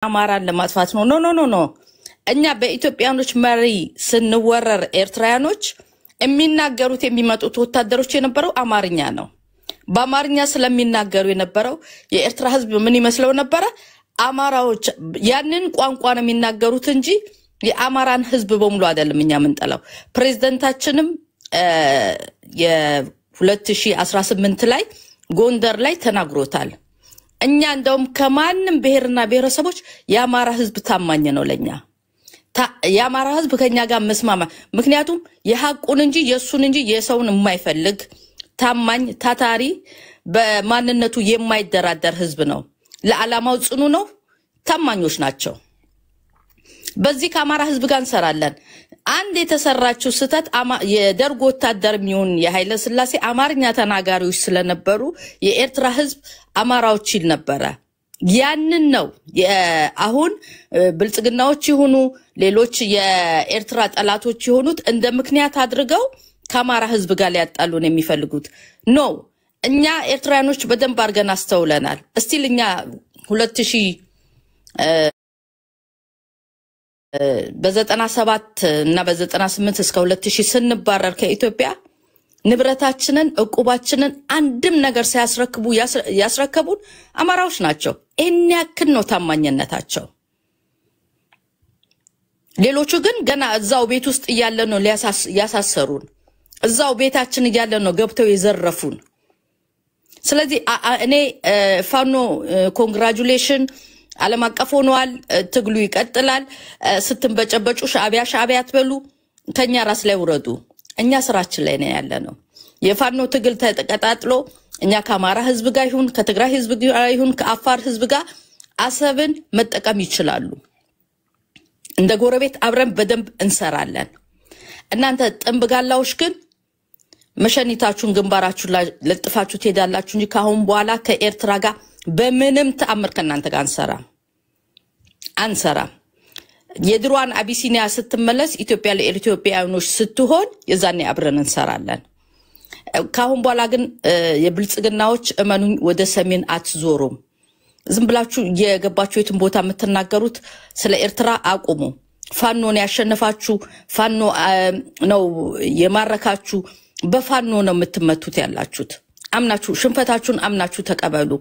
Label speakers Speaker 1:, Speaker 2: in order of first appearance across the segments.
Speaker 1: አማራን ለማጥፋት ነው ኖ እኛ በኢትዮጵያኖች መሪ ስንወረር ኤርትራያኖች የሚናገሩት የሚመጡት ወታደሮች የነበረው አማርኛ ነው በአማርኛ ስለሚናገሩ የነበረው የኤርትራ ህዝብ ምን ይመስለው ነበር አማራዎች ያንን ቋንቋ ነው የሚናገሩት እንጂ የአማራን ህዝብ በሙሉ አይደለም እኛ ምንጠላው ፕሬዝዳንታችንም የ2018 ላይ ጎንደር ላይ ተናግሮታል እኛ እንደውም ከማንም ብሔርና ብሔረሰቦች የአማራ ህዝብ ታማኝ ነው ለኛ የአማራ ህዝብ ከኛ ጋር መስማማ ምክንያቱም የሐቁን እንጂ የሱን እንጂ የሰውን የማይፈልግ ታማኝ ታታሪ በማንነቱ የማይደራደር ህዝብ ነው ለዓላማው ጽኑ ነው ታማኞች ናቸው በዚህ ከአማራ ህዝብ ጋር እንሰራለን አንድ የተሰራችው ስተት የደርግ ወታደር ሚውን የኃይለ ሥላሴ አማርኛ ተናጋሪዎች ስለነበሩ የኤርትራ ህዝብ አማራዎች ይል ነበር ያንን ነው አሁን ብልጽግናዎች ይሁኑ ሌሎች የኤርትራ ጠላቶች ይሁኑት እንደ ምክንያት አድርገው ከአማራ ህዝብ ጋር ሊያጣሉን የሚፈልጉት ኖ እኛ ኤርትራኖች በደንብ አርገን አስተውለናል እስቲልኛ 2000 በ97 እና በ98 እስከ 2000 ስንባረር ከኢትዮጵያ ንብረታችንን ዕቁባችንን አንድም ነገር ሳያስረክቡ ያስረከቡን አማራዎች ናቸው እኛክን ነው ታማኝነታቸው ሌሎቹ ግን ገና እዛው ቤት ውስጥ ይያለ ነው ያሳሰሩን እዛው ቤታችን ይያለ ነው ገብተው የዘረፉን ስለዚህ እኔ ፋኖ ኮንግራቹሌሽን ዓለም አቀፍ ሆኗል ትግሉ ይቀጥላል ስትንበጨበጩ ሻዕቢያ አትበሉ ከኛ ራስ ላይ ወረዱ እኛ ስራችን ላይ ነው ያለነው የፋኖ ትግል ተቀጣጥሎ እኛ ከአማራ ህዝብ ጋር ይሁን ከትግራይ ህዝብ ጋር ይሁን ከአፋር ህዝብ ጋር አሰብን መጠቀም ይችላሉ እንደ ጎረቤት አብረን በደንብ እንሰራለን እናንተ ጥምብጋላውሽ ግን መሸኒታችሁን ግንባራችሁ ለጥፋችሁ ትሄዳላችሁ እንጂ ካሁን በኋላ ከኤርትራ ጋር በምንም ተአምር ከናንተ ጋር አንሰራ የድሮዋን አቢሲኒያ ስትመለስ ኢትዮጵያ ለኢትዮጵያውያኖች ስትሆን የዛኔ አብረን እንሰራለን ካሁን በኋላ ግን የብልጽግናዎች እመኑኝ ወደ ሰሜን አትዞሩም ዝም ብላችሁ የገባችሁ የትን ቦታ የምትናገሩት ስለ ኤርትራ አቁሙ ፋኖን ያሸነፋችሁ ፋኖ ነው የማረካችሁ በፋኖ ነው የምትመቱት ያላችሁት አምናችሁ ሽንፈታችሁን አምናችሁ ተቀበሉ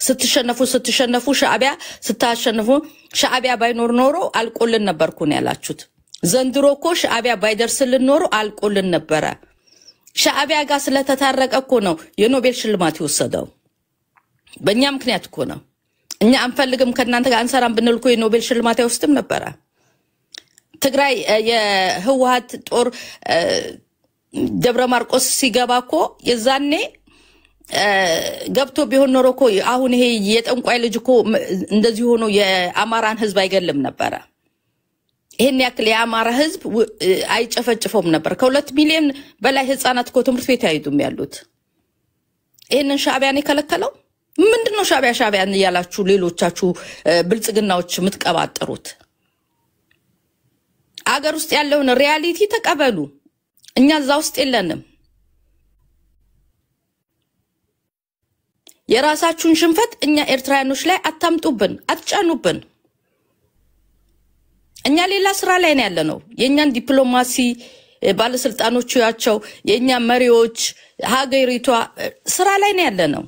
Speaker 1: ስትሸነፉ ሻዕቢያ ስታሸነፉ ሻዕቢያ ባይኖር ኖሮ አልቆልን ነበርኩ ነው ያላችሁት ዘንድሮኮ ሻዕቢያ ባይደርስልን ኖሮ አልቆልን ነበረ ሻዕቢያ ጋር ስለተታረቀ እኮ ነው የኖቤል ሽልማት ይወሰደው በእኛ ምክንያት እኮ ነው እኛ አንፈልግም ከናንተ ጋር አንሰራም ብንልኩ የኖቤል ሽልማት አይወስድም ነበር ትግራይ የህወሓት ጦር ደብረ ማርቆስ ሲገባኮ የዛኔ ገብቶ ቢሆን ኖሮኮ አሁን ይሄ የጠንቋይ ልጅኮ እንደዚህ ሆኖ የአማራን ህዝብ አይገልም ነበር ይሄን ያክል የአማራ ህዝብ አይጨፈጭፈውም ነበር ከ2 ሚሊዮን በላይ ህፃናት እኮ ትምህርት ቤት አይሄዱም ያሉት ይሄንን ሻዕቢያን ይከለከለው ምንድነው ሻዕቢያን ያላችሁ ሌሎቻችሁ ብልጽግናዎች ምትቀባጥሩት አገር ውስጥ ያለውን ሪያሊቲ ተቀበሉ እኛ እዛ ውስጥ የለንም የራሳችሁን ሽንፈት እኛ ኤርትራያኖች ላይ አታምጡብን አትጫኑብን እኛ ሌላ ስራ ላይ ነው ያለነው የኛን ዲፕሎማሲ ባለስልጣኖቹ ያቸው የኛ መሪዎች ሀገሪቷ ስራ ላይ ነው ያለነው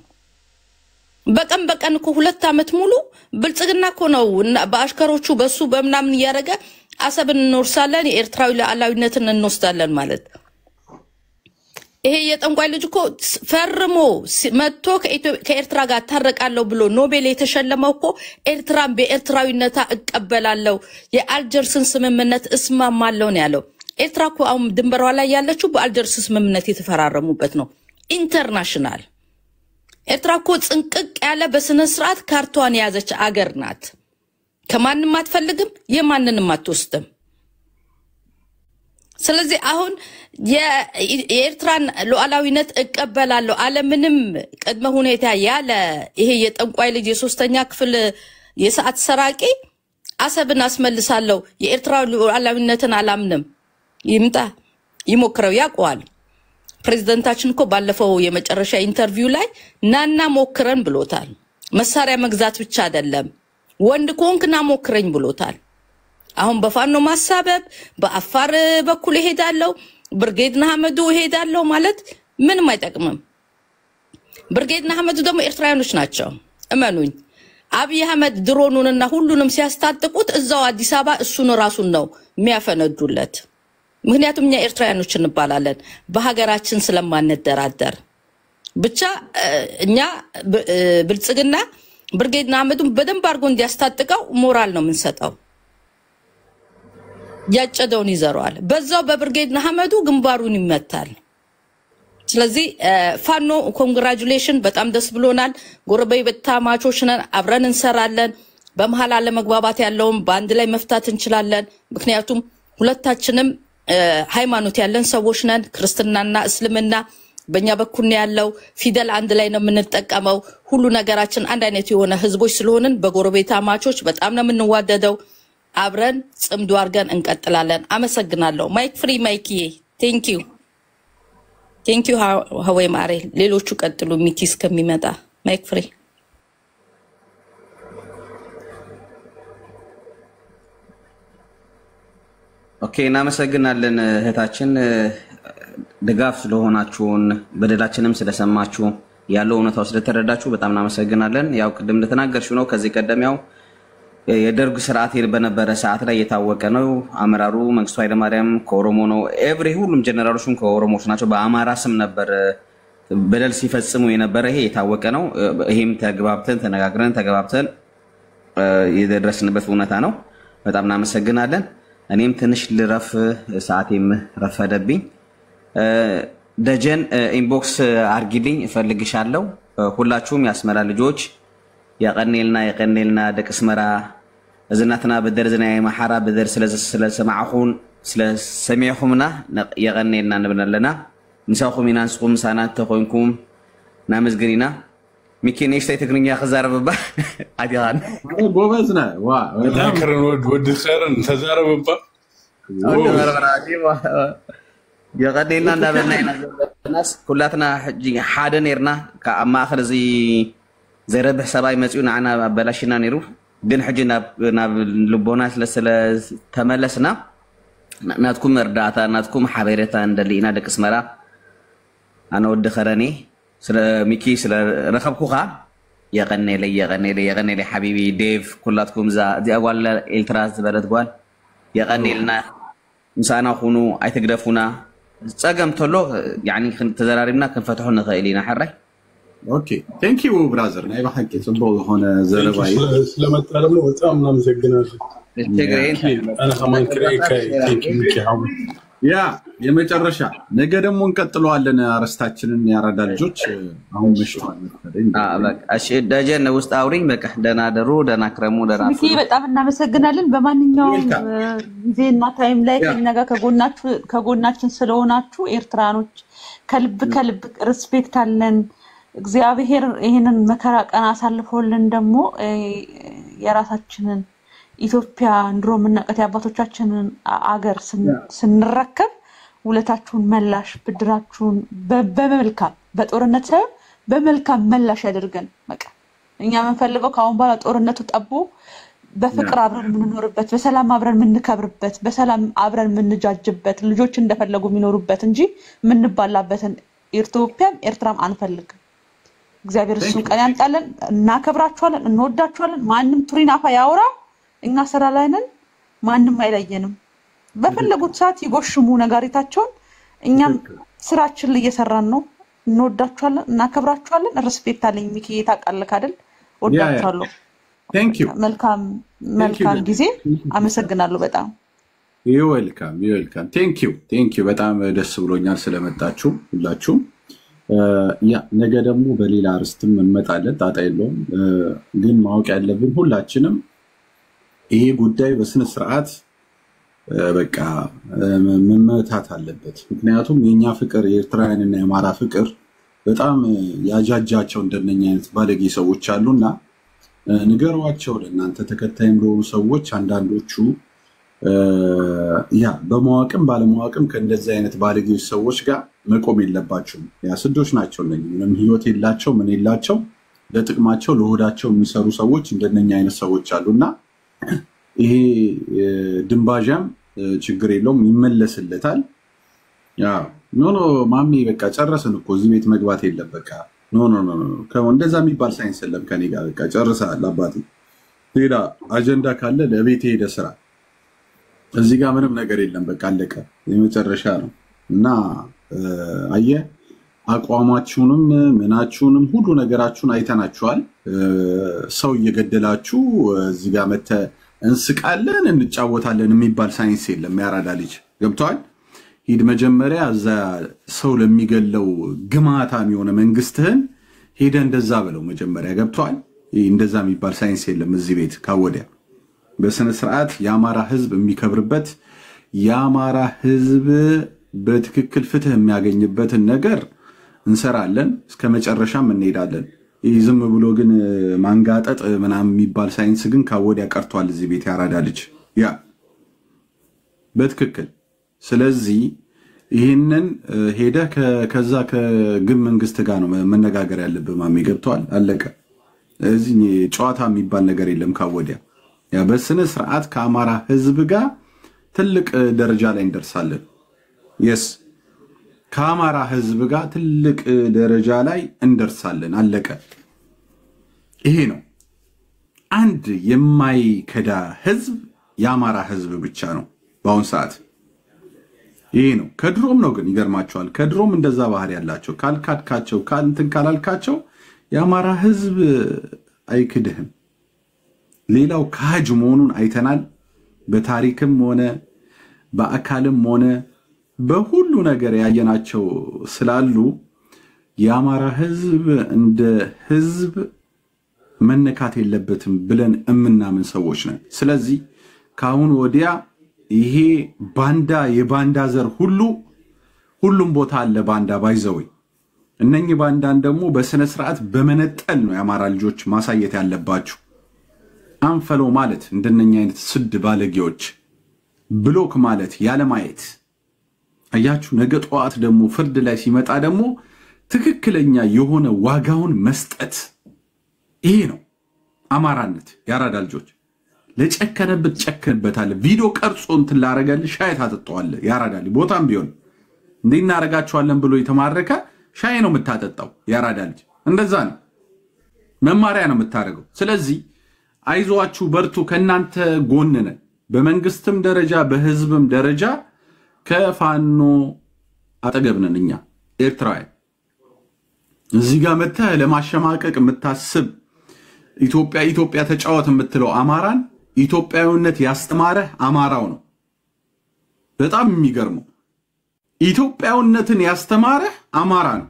Speaker 1: በቀን እኮ 2 አመት ሙሉ ብልጽግና እኮ ነው በአሽከሮቹ በሱ በመናምን ያረጋ አሰብን እንወርሳለን የኤርትራዊ ለዓላዊነትን እንወስዳለን ማለት ይሄ የጠንቋይ ልጅ እኮ ፈርሞ መጥቶ ከኤርትራ ጋር ታረቃለው ብሎ ኖቤል የተሸለመው እኮ ኤርትራን በኤርትራዊነታ እቀበላለው የአልጀርስን ስምምነት እስማማለው ነው ያለው ኤርትራ እኮ አሁን ድንበሯ ላይ ያለችው በአልጀርስ ስምምነት የተፈራረሙበት ነው ኢንተርናሽናል ኤርትራ እኮ ጽንቅቅ ያለ በስነ ስርዓት ካርቷን ያዘች አገር ናት ከማንንም አትፈልግም የማንንም አትወስድም ስለዚህ አሁን የኤርትራን ሉዓላዊነት እቀበላለሁ አለምንም ቅድመ ሁኔታ ያለ ይሄ የጠንቋይ ልጅ የሶስተኛ ክፍል የሰዓት ሰራቂ አሰብን አስመልሳለሁ የኤርትራ ሉዓላዊነትን አላምንም ይምጣ ይሞክረው ያቋል ፕሬዝዳንታችን እኮ ባለፈው የመጨረሻ ኢንተርቪው ላይ ናና ሞክረን ብሎታል መሳሪያ መግዛት ብቻ አይደለም ወንድ ኮንክና ሞክረኝ ብሎታል አሁን በፋኖ ማሳበብ በአፋር በኩል ይሄዳለው ብርጌድ ንሓመዱ ይሄዳለው ማለት ምንም አይጠቅምም ብርጌድ ንሓመዱ ደግሞ ኤርትራያኖች ናቸው እመኑኝ አብይ አህመድ ድሮኑንና ሁሉንም ሲያስታጥቁት እዛው አዲስ አበባ እሱን ራሱን ነው የሚያፈነዱለት ምክንያቱም እኛ ኤርትራያኖች እንባላለን በሀገራችን ስለማንደራደር ብቻ እኛ ብልጽግና ብርጌድ ንሓመዱን በደንብ አርጎ እንዲያስታጥቀው ሞራል ነው የምንሰጠው ያጨደውን ይዘራዋል በዛው በብርጌድ ንሓመዱ ግንባሩን ይመታል ስለዚህ ፋኖ ኮንግራቹሌሽን በጣም ደስ ብሎናል ጎረበይ በታማቾች ነን አብረን እንሰራለን በመሃል አለ መግባባት ያለውን ባንድ ላይ መፍታት እንችላለን ምክንያቱም ሁለታችንም ሃይማኖት ያለን ሰዎች ነን ክርስትናና እስልምና በእኛ በኩል ነው ያለው ፊደል አንድ ላይ ነው የምንጠቀመው ሁሉ ነገራችን አንድ አይነት የሆነ ህዝቦች ስለሆነን በጎረቤታማቾች በጣም ነው የምንዋደደው አብረን ጽምዱ አርገን እንቀጥላለን አመሰግናለሁ ማይክ ፍሪ ማይክ Thank you Haway Mare ሌሎቹ ቀጥሉ ሚኪስ ከሚመጣ ማይክ ፍሪ
Speaker 2: ኦኬ እናመሰግናለን እህታችን ድጋፍ ስለሆናችሁን በደላችንም ስለሰማችሁ ያለው እውነታው ስለተረዳችሁ በጣም እናመሰግናለን ያው ቅድም እንደተናገርሽው ነው ከዚህ ቀደም ያው የደርግ ስርዓት በነበረ ሰዓት ላይ የታወቀ ነው አመራሩ መንግስቱ ኃይለማርያም ከኦሮሞ ነው ኤቭሪ ሁሉም ጀነራሎችም ከኦሮሞዎች ናቸው በአማራ ስም ነበር በደል ሲፈጽሙ የነበረ ይሄ የታወቀ ነው ይሄም ተግባብተን ተነጋግረን ተግባብተን የደረስንበት እውነታ ነው በጣም እናመሰግናለን እኔም ትንሽ ልረፍ ሰዓቴም ረፈደብኝ ደጀን ኢንቦክስ አርጊልኝ እፈልግሻለሁ ሁላችሁም ያስመራ ልጆች يقنلنا دك اسمرا ازناتنا بدرزنا محارا بدر سلسمعخون سلسميخمنا يقنلنا نبنلنا نساوكم ينانسكم سانات تخوينكم نامزغرينا ميكي نيشتاي تكرنيا خزارببا عاديان
Speaker 3: بوبزنا وا
Speaker 4: ذاكرن ود خيرن تزارببا
Speaker 2: يقنلنا نبننا الناس كلاتنا حاده نيرنا كما اخر زي زربح سباي مسؤول عنا بلاشنا نيرو بين حجنا لبونا سلسل تملسنا ناتكم رداتا ناتكم حبيرتا ندلينا دك اسمرا انا ود خراني ميكي سل رخبكوخا يغني لي حبيبي ديف كلاتكم دي اول التراس بلد قال يغني لنا مسانا خونو ايتقدفونا صقم تلو يعني تزرارينا كنفتحوا نخيلينا حري
Speaker 3: اوكي ثانك يو براذر نايبه حقي صبوا هنا زرباي
Speaker 4: سلامت على وطام نمسجناش انا كمان كريكاي ثانك يو ميكي حاول
Speaker 3: يا የመጨረሻ ነገ ደግሞ እንቀጥለዋለን አረስታችንን ያራዳ ልጆች አሁን መሽቷል መሰለኝ
Speaker 2: በቃ እሺ ደጀን ውስጥ አውሪኝ በቃ ደና ደሩ ደና ክረሙ ደና
Speaker 5: ሚኪ በጣም እናመሰግናለን በማንኛውም ጊዜና ታይም ላይ ከነጋ ከጎናችን ስለሆናችሁ ኤርትራኖች ከልብ ሪስፔክት አለን እግዚአብሔር ይሄንን መከራ ቀን አሳልፎልን ደግሞ የራሳችንን ኢትዮጵያ እንድሮም እናቀት ያባቶቻችንን አገር ስንረከብ ውለታችሁን መላሽ ብድራችሁን በመልካም በጦርነት ሳይሆን በመልካም መላሽ ያደርገን በቃ እኛ መንፈልገው ካሁን በኋላ ጦርነቱ ጠቦ በፍቅር አብረን ምንኖርበት በሰላም አብረን ምንከብርበት በሰላም አብረን ምንጃጅበት ልጆች እንደፈለጉ የሚኖሩበት እንጂ ምንባላበትን ኢትዮጵያም ኤርትራም አንፈልግም እግዚአብሔር እሱን ቀን ያንጣለን እናከብራችኋለን እንወዳችኋለን ማንንም ቱሪናፋ ያወራ እኛ ስራ ላይ ነን ማንንም አይለየንም በፈለጉት ሰዓት ይጎሽሙ ነጋሪታቸውን እኛም ስራችን ላይ እየሰራን ነው እንወዳችኋለን እናከብራችኋለን ሪስፔክት አለኝ ሚኪ ታቃለክ አይደል ወዳችኋለሁ
Speaker 3: ثانك يو
Speaker 5: መልካም ጊዜ አመሰግናለሁ በጣም
Speaker 3: ዩ ዌልካም ثانك يو በጣም ደስ ብሎኛል ስለመጣችሁ ሁላችሁም ያ ነገ ደግሞ በሌላ አርስትም እንመጣለን ጣጣ የለውም ግን ማወቅ ያለብን ሁላችንም ይሄ ጉዳይ በስነ ስርዓት በቃ መመታት አለበት ምክንያቱም የኛ ፍቅር የኤርትራውያንና የአማራ ፍቅር በጣም ያጃጃቸው እንደነኛ አይነት ባለጌ ሰዎች አሉና ንገሯቸው ለእናንተ ተከታይም ለሆኑ ሰዎች አንዳንዶቹ ያ በመዋቅም ባለመዋቅም ከእንደዚህ አይነት ባለጌ ሰዎች ጋር መቆም የለባቸውም ያ ስዶች ናቸው ለኝ ምንም ህይወት የላቸው ምን የላቸው ለጥቅማቸው ለሆዳቸው የሚሰሩ ሰዎች እንደነኛ አይነት ሰዎች አሉና ይሄ ድንባዣም ችግር የለውም ይመለስለታል። ኖ ማሚ በቃ ጨረስን እኮ እዚህ ቤት መግባት የለም በቃ ኖ እንደዛ የሚባል ሳይንስ የለም ከኔ ጋር በቃ ጨርሰሃል አባቴ። ሌላ አጀንዳ ካለ ለቤት ሄደ ስራ እዚህ ጋር ምንም ነገር የለም በቃ አለቀ የመጨረሻ ነው። እና አየህ አቋማችሁንም ምናችሁንም ሁሉ ነገራችሁን አይተናችኋል። ሰው እየገደላችሁ እዚህ ጋር መተ እንስቃለን እንጫወታለን የሚባል ሳይንስ የለም። ያራዳ ልጅ ገብቷል። ሂድ መጀመሪያ እዛ ሰው ለሚገለው ግማታም የሆነ መንግስትህን ሄደ እንደዛ ብለው መጀመሪያ ገብቷል። እንደዛ የሚባል ሳይንስ የለም እዚህ ቤት ካወዲያ በስነ ስርዓት የአማራ ህዝብ የሚከብርበት የአማራ ህዝብ በትክክል ፍትህ የሚያገኝበትን ነገር እንሰራለን እስከ መጨረሻም እንሄዳለን። ዝም ብሎ ግን ማንጋጠጥ ምናምን የሚባል ሳይንስ ግን ካወዲያ ቀርቷል እዚህ ቤት ያራዳ ልጅ ያ በትክክል። ስለዚህ ይሄንን ሄደ ከዛ ከግም መንግስት ጋር ነው መነጋገር ያለብህ ማሚ ገብቷል አለቀ። እዚህ ጨዋታ የሚባል ነገር የለም ካወዲያ ያ በስነ ስርዓት ከአማራ ህዝብ ጋር ትልቅ ደረጃ ላይ እንደርሳለን። የስ ከአማራ ህዝብ ጋር ትልቅ ደረጃ ላይ እንደርሳለን አለቀ። ይሄ ነው አንድ የማይከዳ ህዝብ የአማራ ህዝብ ብቻ ነው በአሁን ሰዓት። ይሄ ነው ከድሮም ነው ግን ይገርማቸዋል። ከድሮም እንደዛ ባህሪ ያላቸው ካልካድካቸው ካልንትን ካላልካቸው የአማራ ህዝብ አይክድህም። ሌላው ካጅ መሆኑን አይተናል። በታሪክም ሆነ በአካልም ሆነ በሁሉ ነገር ያየናቸው ስላሉ የአማራ ህዝብ እንደ ህዝብ መነካት የለበትም ብለን እምናምን ሰዎች ነን። ስለዚህ ካሁን ወዲያ ይሄ ባንዳ የባንዳ ዘር ሁሉም ቦታ አለ ባንዳ ባይዘውይ እነኚህ ባንዳን ደግሞ በስነ ስርዓት በመነጠል ነው የአማራ ልጆች ማሳየት ያለባችሁ። አንፈለው ማለት እንደነኛ አይነት ስድ ባለጌዎች ብሎክ ማለት ያለ ማየት አያችሁ። ነገ ጧት ደግሞ ፍርድ ላይ ሲመጣ ደግሞ ትክክለኛ የሆነ ዋጋውን መስጠት ይሄ ነው አማራነት። ያራዳ ልጆች ለጨከነበት ጨከንበታል። ቪዲዮ ቀርጾ እንትን ላረጋል ሻይ ታጠጣዋል። ያራዳ ልጅ ቦታም ቢሆን እንዴና አረጋቸዋለን ብሎ የተማረከ ሻይ ነው የምታጠጣው። ያራዳ ልጅ እንደዛ ነው መማሪያ ነው የምታረገው። ስለዚህ አይዟችሁ በርቱ ከናንተ ጎን ነን። በመንግስትም ደረጃ በህዝብም ደረጃ ከፋኖ አጠገብ ነን እኛ ኤርትራውያን። እዚህ ጋር መተህ ለማሸማቀቅ የምታስብ ኢትዮጵያ ተጫወት የምትለው አማራን ኢትዮጵያዊነት ያስተማረህ አማራው ነው። በጣም የሚገርመው ኢትዮጵያዊነትን ያስተማረህ አማራ ነው።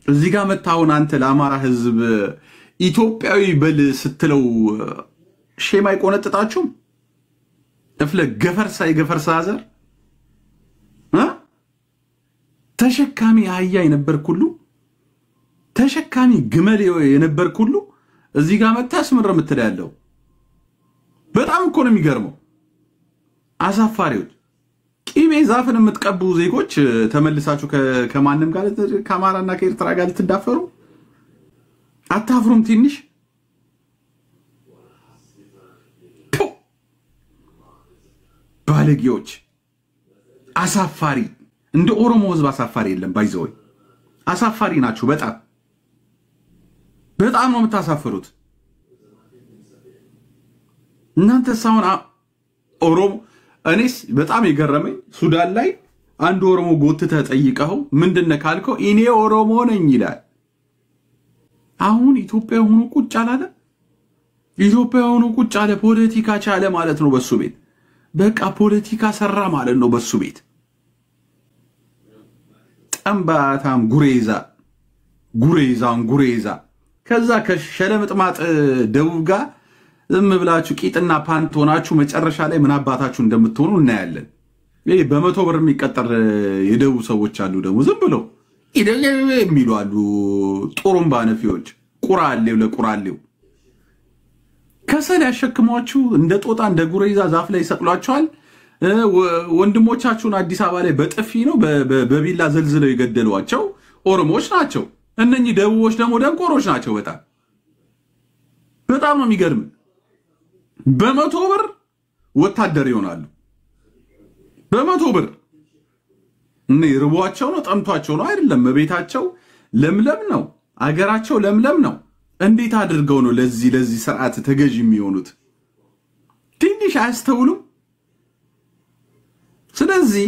Speaker 3: እዚህ ጋር መታውን አንተ ለአማራ ህዝብ ኢትዮጵያዊ በል ስትለው ሼም አይቆነጥጣችሁም? እፍለ ገፈርሳ ዘር ተሸካሚ አህያ የነበርክ ሁሉ ተሸካሚ ግመል የነበርክ ሁሉ እዚህ ጋር መታስ ምር የምትለው በጣም እኮ ነው የሚገርመው። አሳፋሪዎች ቂቤ ዛፍን የምትቀቡ ዜጎች ተመልሳችሁ ከማንም ጋር ከአማራና ከኤርትራ ጋር ልትዳፈሩ አታፍሩም? ትንሽ ባለጌዎች አሳፋሪ። እንደ ኦሮሞ ህዝብ አሳፋሪ የለም ባይዘው አሳፋሪ ናችሁ። በጣም ነው የምታሳፍሩት እናንተ ሳውን ኦሮሞ። እኔስ በጣም የገረመኝ ሱዳን ላይ አንድ ኦሮሞ ጎትተ ጠይቀው ምንድነው ካልከው እኔ ኦሮሞ ነኝ ይላል። አሁን ኢትዮጵያ ሆኖ ቁጭ አላለ። ኢትዮጵያ ሆኖ ቁጭ አለ። ፖለቲካ ቻለ ማለት ነው በሱ ቤት። በቃ ፖለቲካ ሰራ ማለት ነው በሱ ቤት። ጠምባታም ጉሬዛ ከዛ ከሸለምጥማጥ ደቡብ ጋር ዝም ብላችሁ ቂጥና ፓንት ሆናችሁ መጨረሻ ላይ ምን አባታችሁ እንደምትሆኑ እናያለን። ይሄ በመቶ ብር የሚቀጠር የደቡብ ሰዎች አሉ ደግሞ ዝም ብለው የሚሉ አሉ። ጦሩምባ ነፊዎች ቁራሌው ከሰል ያሸክሟችሁ እንደ ጦጣ እንደ ጉሬዛ ዛፍ ላይ ይሰቅሏቸዋል። ወንድሞቻችሁን አዲስ አበባ ላይ በጥፊ ነው በቢላ ዘልዝለው የገደሏቸው ኦሮሞዎች ናቸው። እነኚህ ደቡቦች ደግሞ ደንቆሮች ናቸው። በጣም ነው የሚገርም። በመቶ ብር ወታደር ይሆናሉ። በመቶ ብር እኔ ርቧቸው ነው ጠምቷቸው ነው አይደለም። ቤታቸው ለምለም ነው፣ አገራቸው ለምለም ነው። እንዴት አድርገው ነው ለዚህ ስርዓት ተገዥ የሚሆኑት? ትንሽ አያስተውሉም? ስለዚህ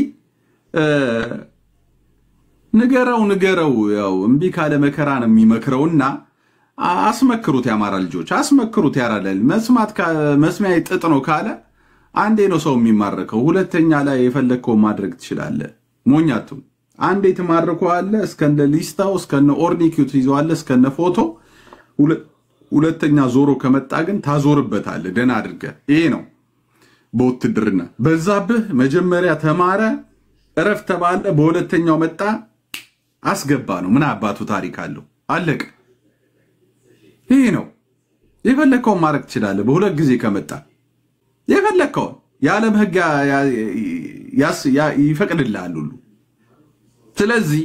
Speaker 3: ንገረው ያው እምቢ ካለ መከራ ነው የሚመክረውና አስመክሩት። ያማራ ልጆች አስመክሩት። ያራዳል መስሚያ ጥጥ ነው ካለ አንዴ ነው ሰው የሚማርከው። ሁለተኛ ላይ የፈለከው ማድረግ ትችላለህ። ሞኛቱ አንዴ ተማርከዋለ እስከነ ሊስታው እስከነ ኦርኒኪው ትይዘዋለ እስከነ ፎቶ። ሁለተኛ ዞሮ ከመጣ ግን ታዞርበታለህ ደና አድርገ። ይሄ ነው በውትድርና። በዛብህ መጀመሪያ ተማረ እረፍት ተባለ፣ በሁለተኛው መጣ አስገባ ነው። ምን አባቱ ታሪክ አለው? አለቀ። ይሄ ነው። የፈለከው ማድረግ ትችላለህ። በሁለት ጊዜ ከመጣ የፈለከው የዓለም ህግ ይፈቅድልሃል ሁሉ። ስለዚህ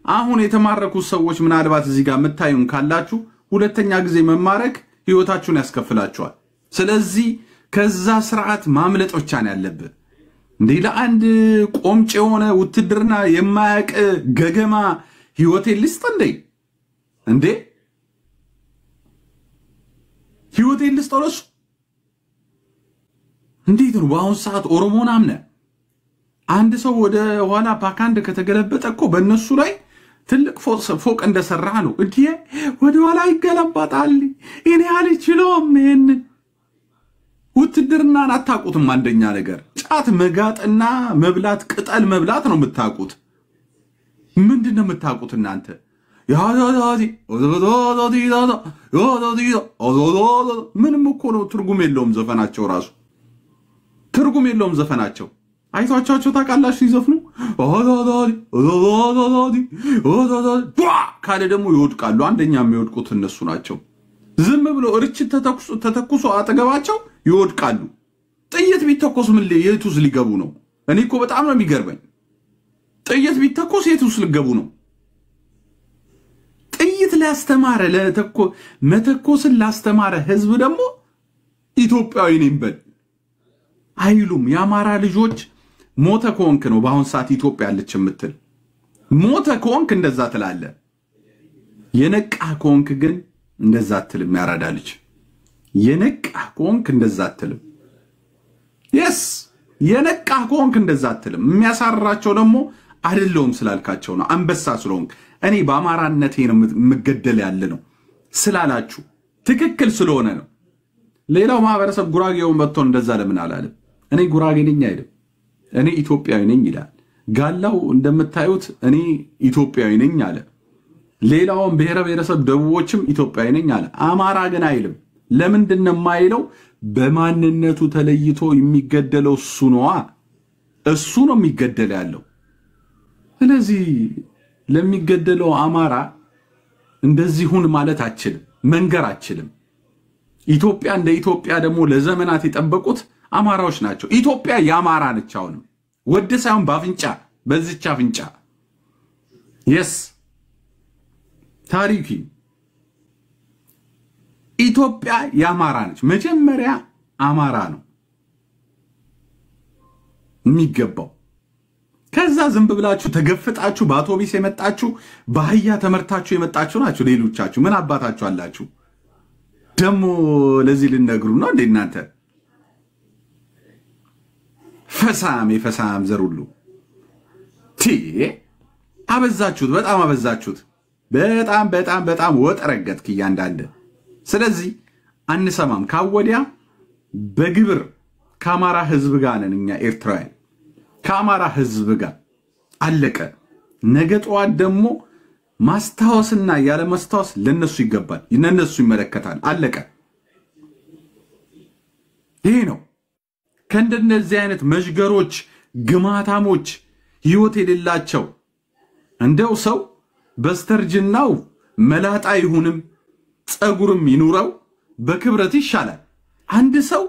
Speaker 3: አሁን የተማረኩ ሰዎች ምናልባት እዚህ ጋር መታዩን ካላችሁ ሁለተኛ ጊዜ መማረክ ህይወታችሁን ያስከፍላችኋል። ስለዚህ ከዛ ስርዓት ማምለጥ ብቻ ነው ያለብህ። እንዴ ለአንድ ቆምጭ የሆነ ውትድርና የማያቅ ገገማ ህይወቴን ልስጥ እንዴ ህይወቴን ልስጥ ለሱ? እንዴት ነው በአሁን ሰዓት ኦሮሞን አምነ አንድ ሰው ወደ ኋላ ፓካንድ ከተገለበጠ እኮ በእነሱ ላይ ትልቅ ፎቅ እንደሰራ ነው። እንዴ ወደ ኋላ ይገለባጣል። እኔ አልችልም። ይሄን ውትድርናን አታውቁትም። አንደኛ ነገር ጫት መጋጥና መብላት ቅጠል መብላት ነው የምታውቁት። ምንድነው የምታውቁት እናንተ? ምንም እኮ ነው ትርጉም የለውም ዘፈናቸው ራሱ ትርጉም የለውም ዘፈናቸው። አይቷቸው ታውቃላችሁ ሲዘፍኑ ካለ ደግሞ ይወድቃሉ። አንደኛ የሚወድቁት እነሱ ናቸው። ዝም ብሎ እርችት ተተኩሶ አጠገባቸው ይወድቃሉ። ጥይት ቢተኮስ ምን የቱስ ሊገቡ ነው? እኔ እኮ በጣም ነው የሚገርመኝ። ጥይት ቢተኮስ የቱስ ሊገቡ ነው? ጥይት ላስተማረ መተኮስን ላስተማረ ህዝብ ደግሞ ኢትዮጵያዊ ነኝ በል አይሉም። የአማራ ልጆች ሞተ ኮንክ ነው በአሁን ሰዓት ኢትዮጵያ ያለች የምትል። ሞተ ኮንክ እንደዛ ትላለ። የነቃ ኮንክ ግን እንደዛ አትልም። ያራዳ ልጅ የነቃ ኮንክ እንደዛ አትልም። yes የነቃ ኮንክ እንደዛ አትልም። የሚያሳራቸው ደግሞ አይደለም ስላልካቸው ነው። አንበሳ ስለሆንክ እኔ በአማራነቴ ነው የምገደል ያለ ነው ስላላችሁ ትክክል ስለሆነ ነው። ሌላው ማህበረሰብ ጉራጌውን መጥቶ እንደዛ ለምን አላለም? እኔ ጉራጌ ነኝ አይደል? እኔ ኢትዮጵያዊ ነኝ ይላል። ጋላው እንደምታዩት እኔ ኢትዮጵያዊ ነኝ አለ። ሌላውም ብሔረ ብሔረሰብ ደቡቦችም ኢትዮጵያዊ ነኝ አለ። አማራ ግን አይልም። ለምንድን ነው የማይለው? በማንነቱ ተለይቶ የሚገደለው እሱ ነው። እሱ ነው የሚገደል ያለው። ስለዚህ ለሚገደለው አማራ እንደዚህ ሁን ማለት አችልም፣ መንገር አችልም። ኢትዮጵያ እንደ ኢትዮጵያ ደግሞ ለዘመናት የጠበቁት አማራዎች ናቸው። ኢትዮጵያ ያማራ ነች። አሁንም ወደ ሳይሆን ባፍንጫ በዚች አፍንጫ yes ታሪኪ ኢትዮጵያ ያማራ ነች። መጀመሪያ አማራ ነው የሚገባው። ከዛ ዝም ብላችሁ ተገፍጣችሁ በአውቶቢስ የመጣችሁ በአህያ ተመርታችሁ የመጣችሁ ናችሁ። ሌሎቻችሁ ምን አባታችሁ አላችሁ? ደሞ ለዚህ ልነግሩ ነው እንዴ እናንተ? የፈሳም ዘር ሁሉ አበዛችሁት፣ በጣም አበዛችሁት። በጣም ወጠረገጥክ እያንዳንደ። ስለዚህ አንሰማም። ካወዲያ በግብር ከአማራ ህዝብ ጋር ነን እኛ ኤርትራውያን፣ ከአማራ ህዝብ ጋር አለቀ። ነገ ጠዋት ደግሞ ማስታወስና ያለ ማስታወስ ለነሱ ይገባል፣ ለነሱ ይመለከታል። አለቀ። ይሄ ነው። ከእንደነዚህ አይነት መሽገሮች ግማታሞች ህይወት የሌላቸው እንደው ሰው በስተርጅናው መላጣ ይሁንም ጸጉርም ይኑረው በክብረት ይሻላል። አንድ ሰው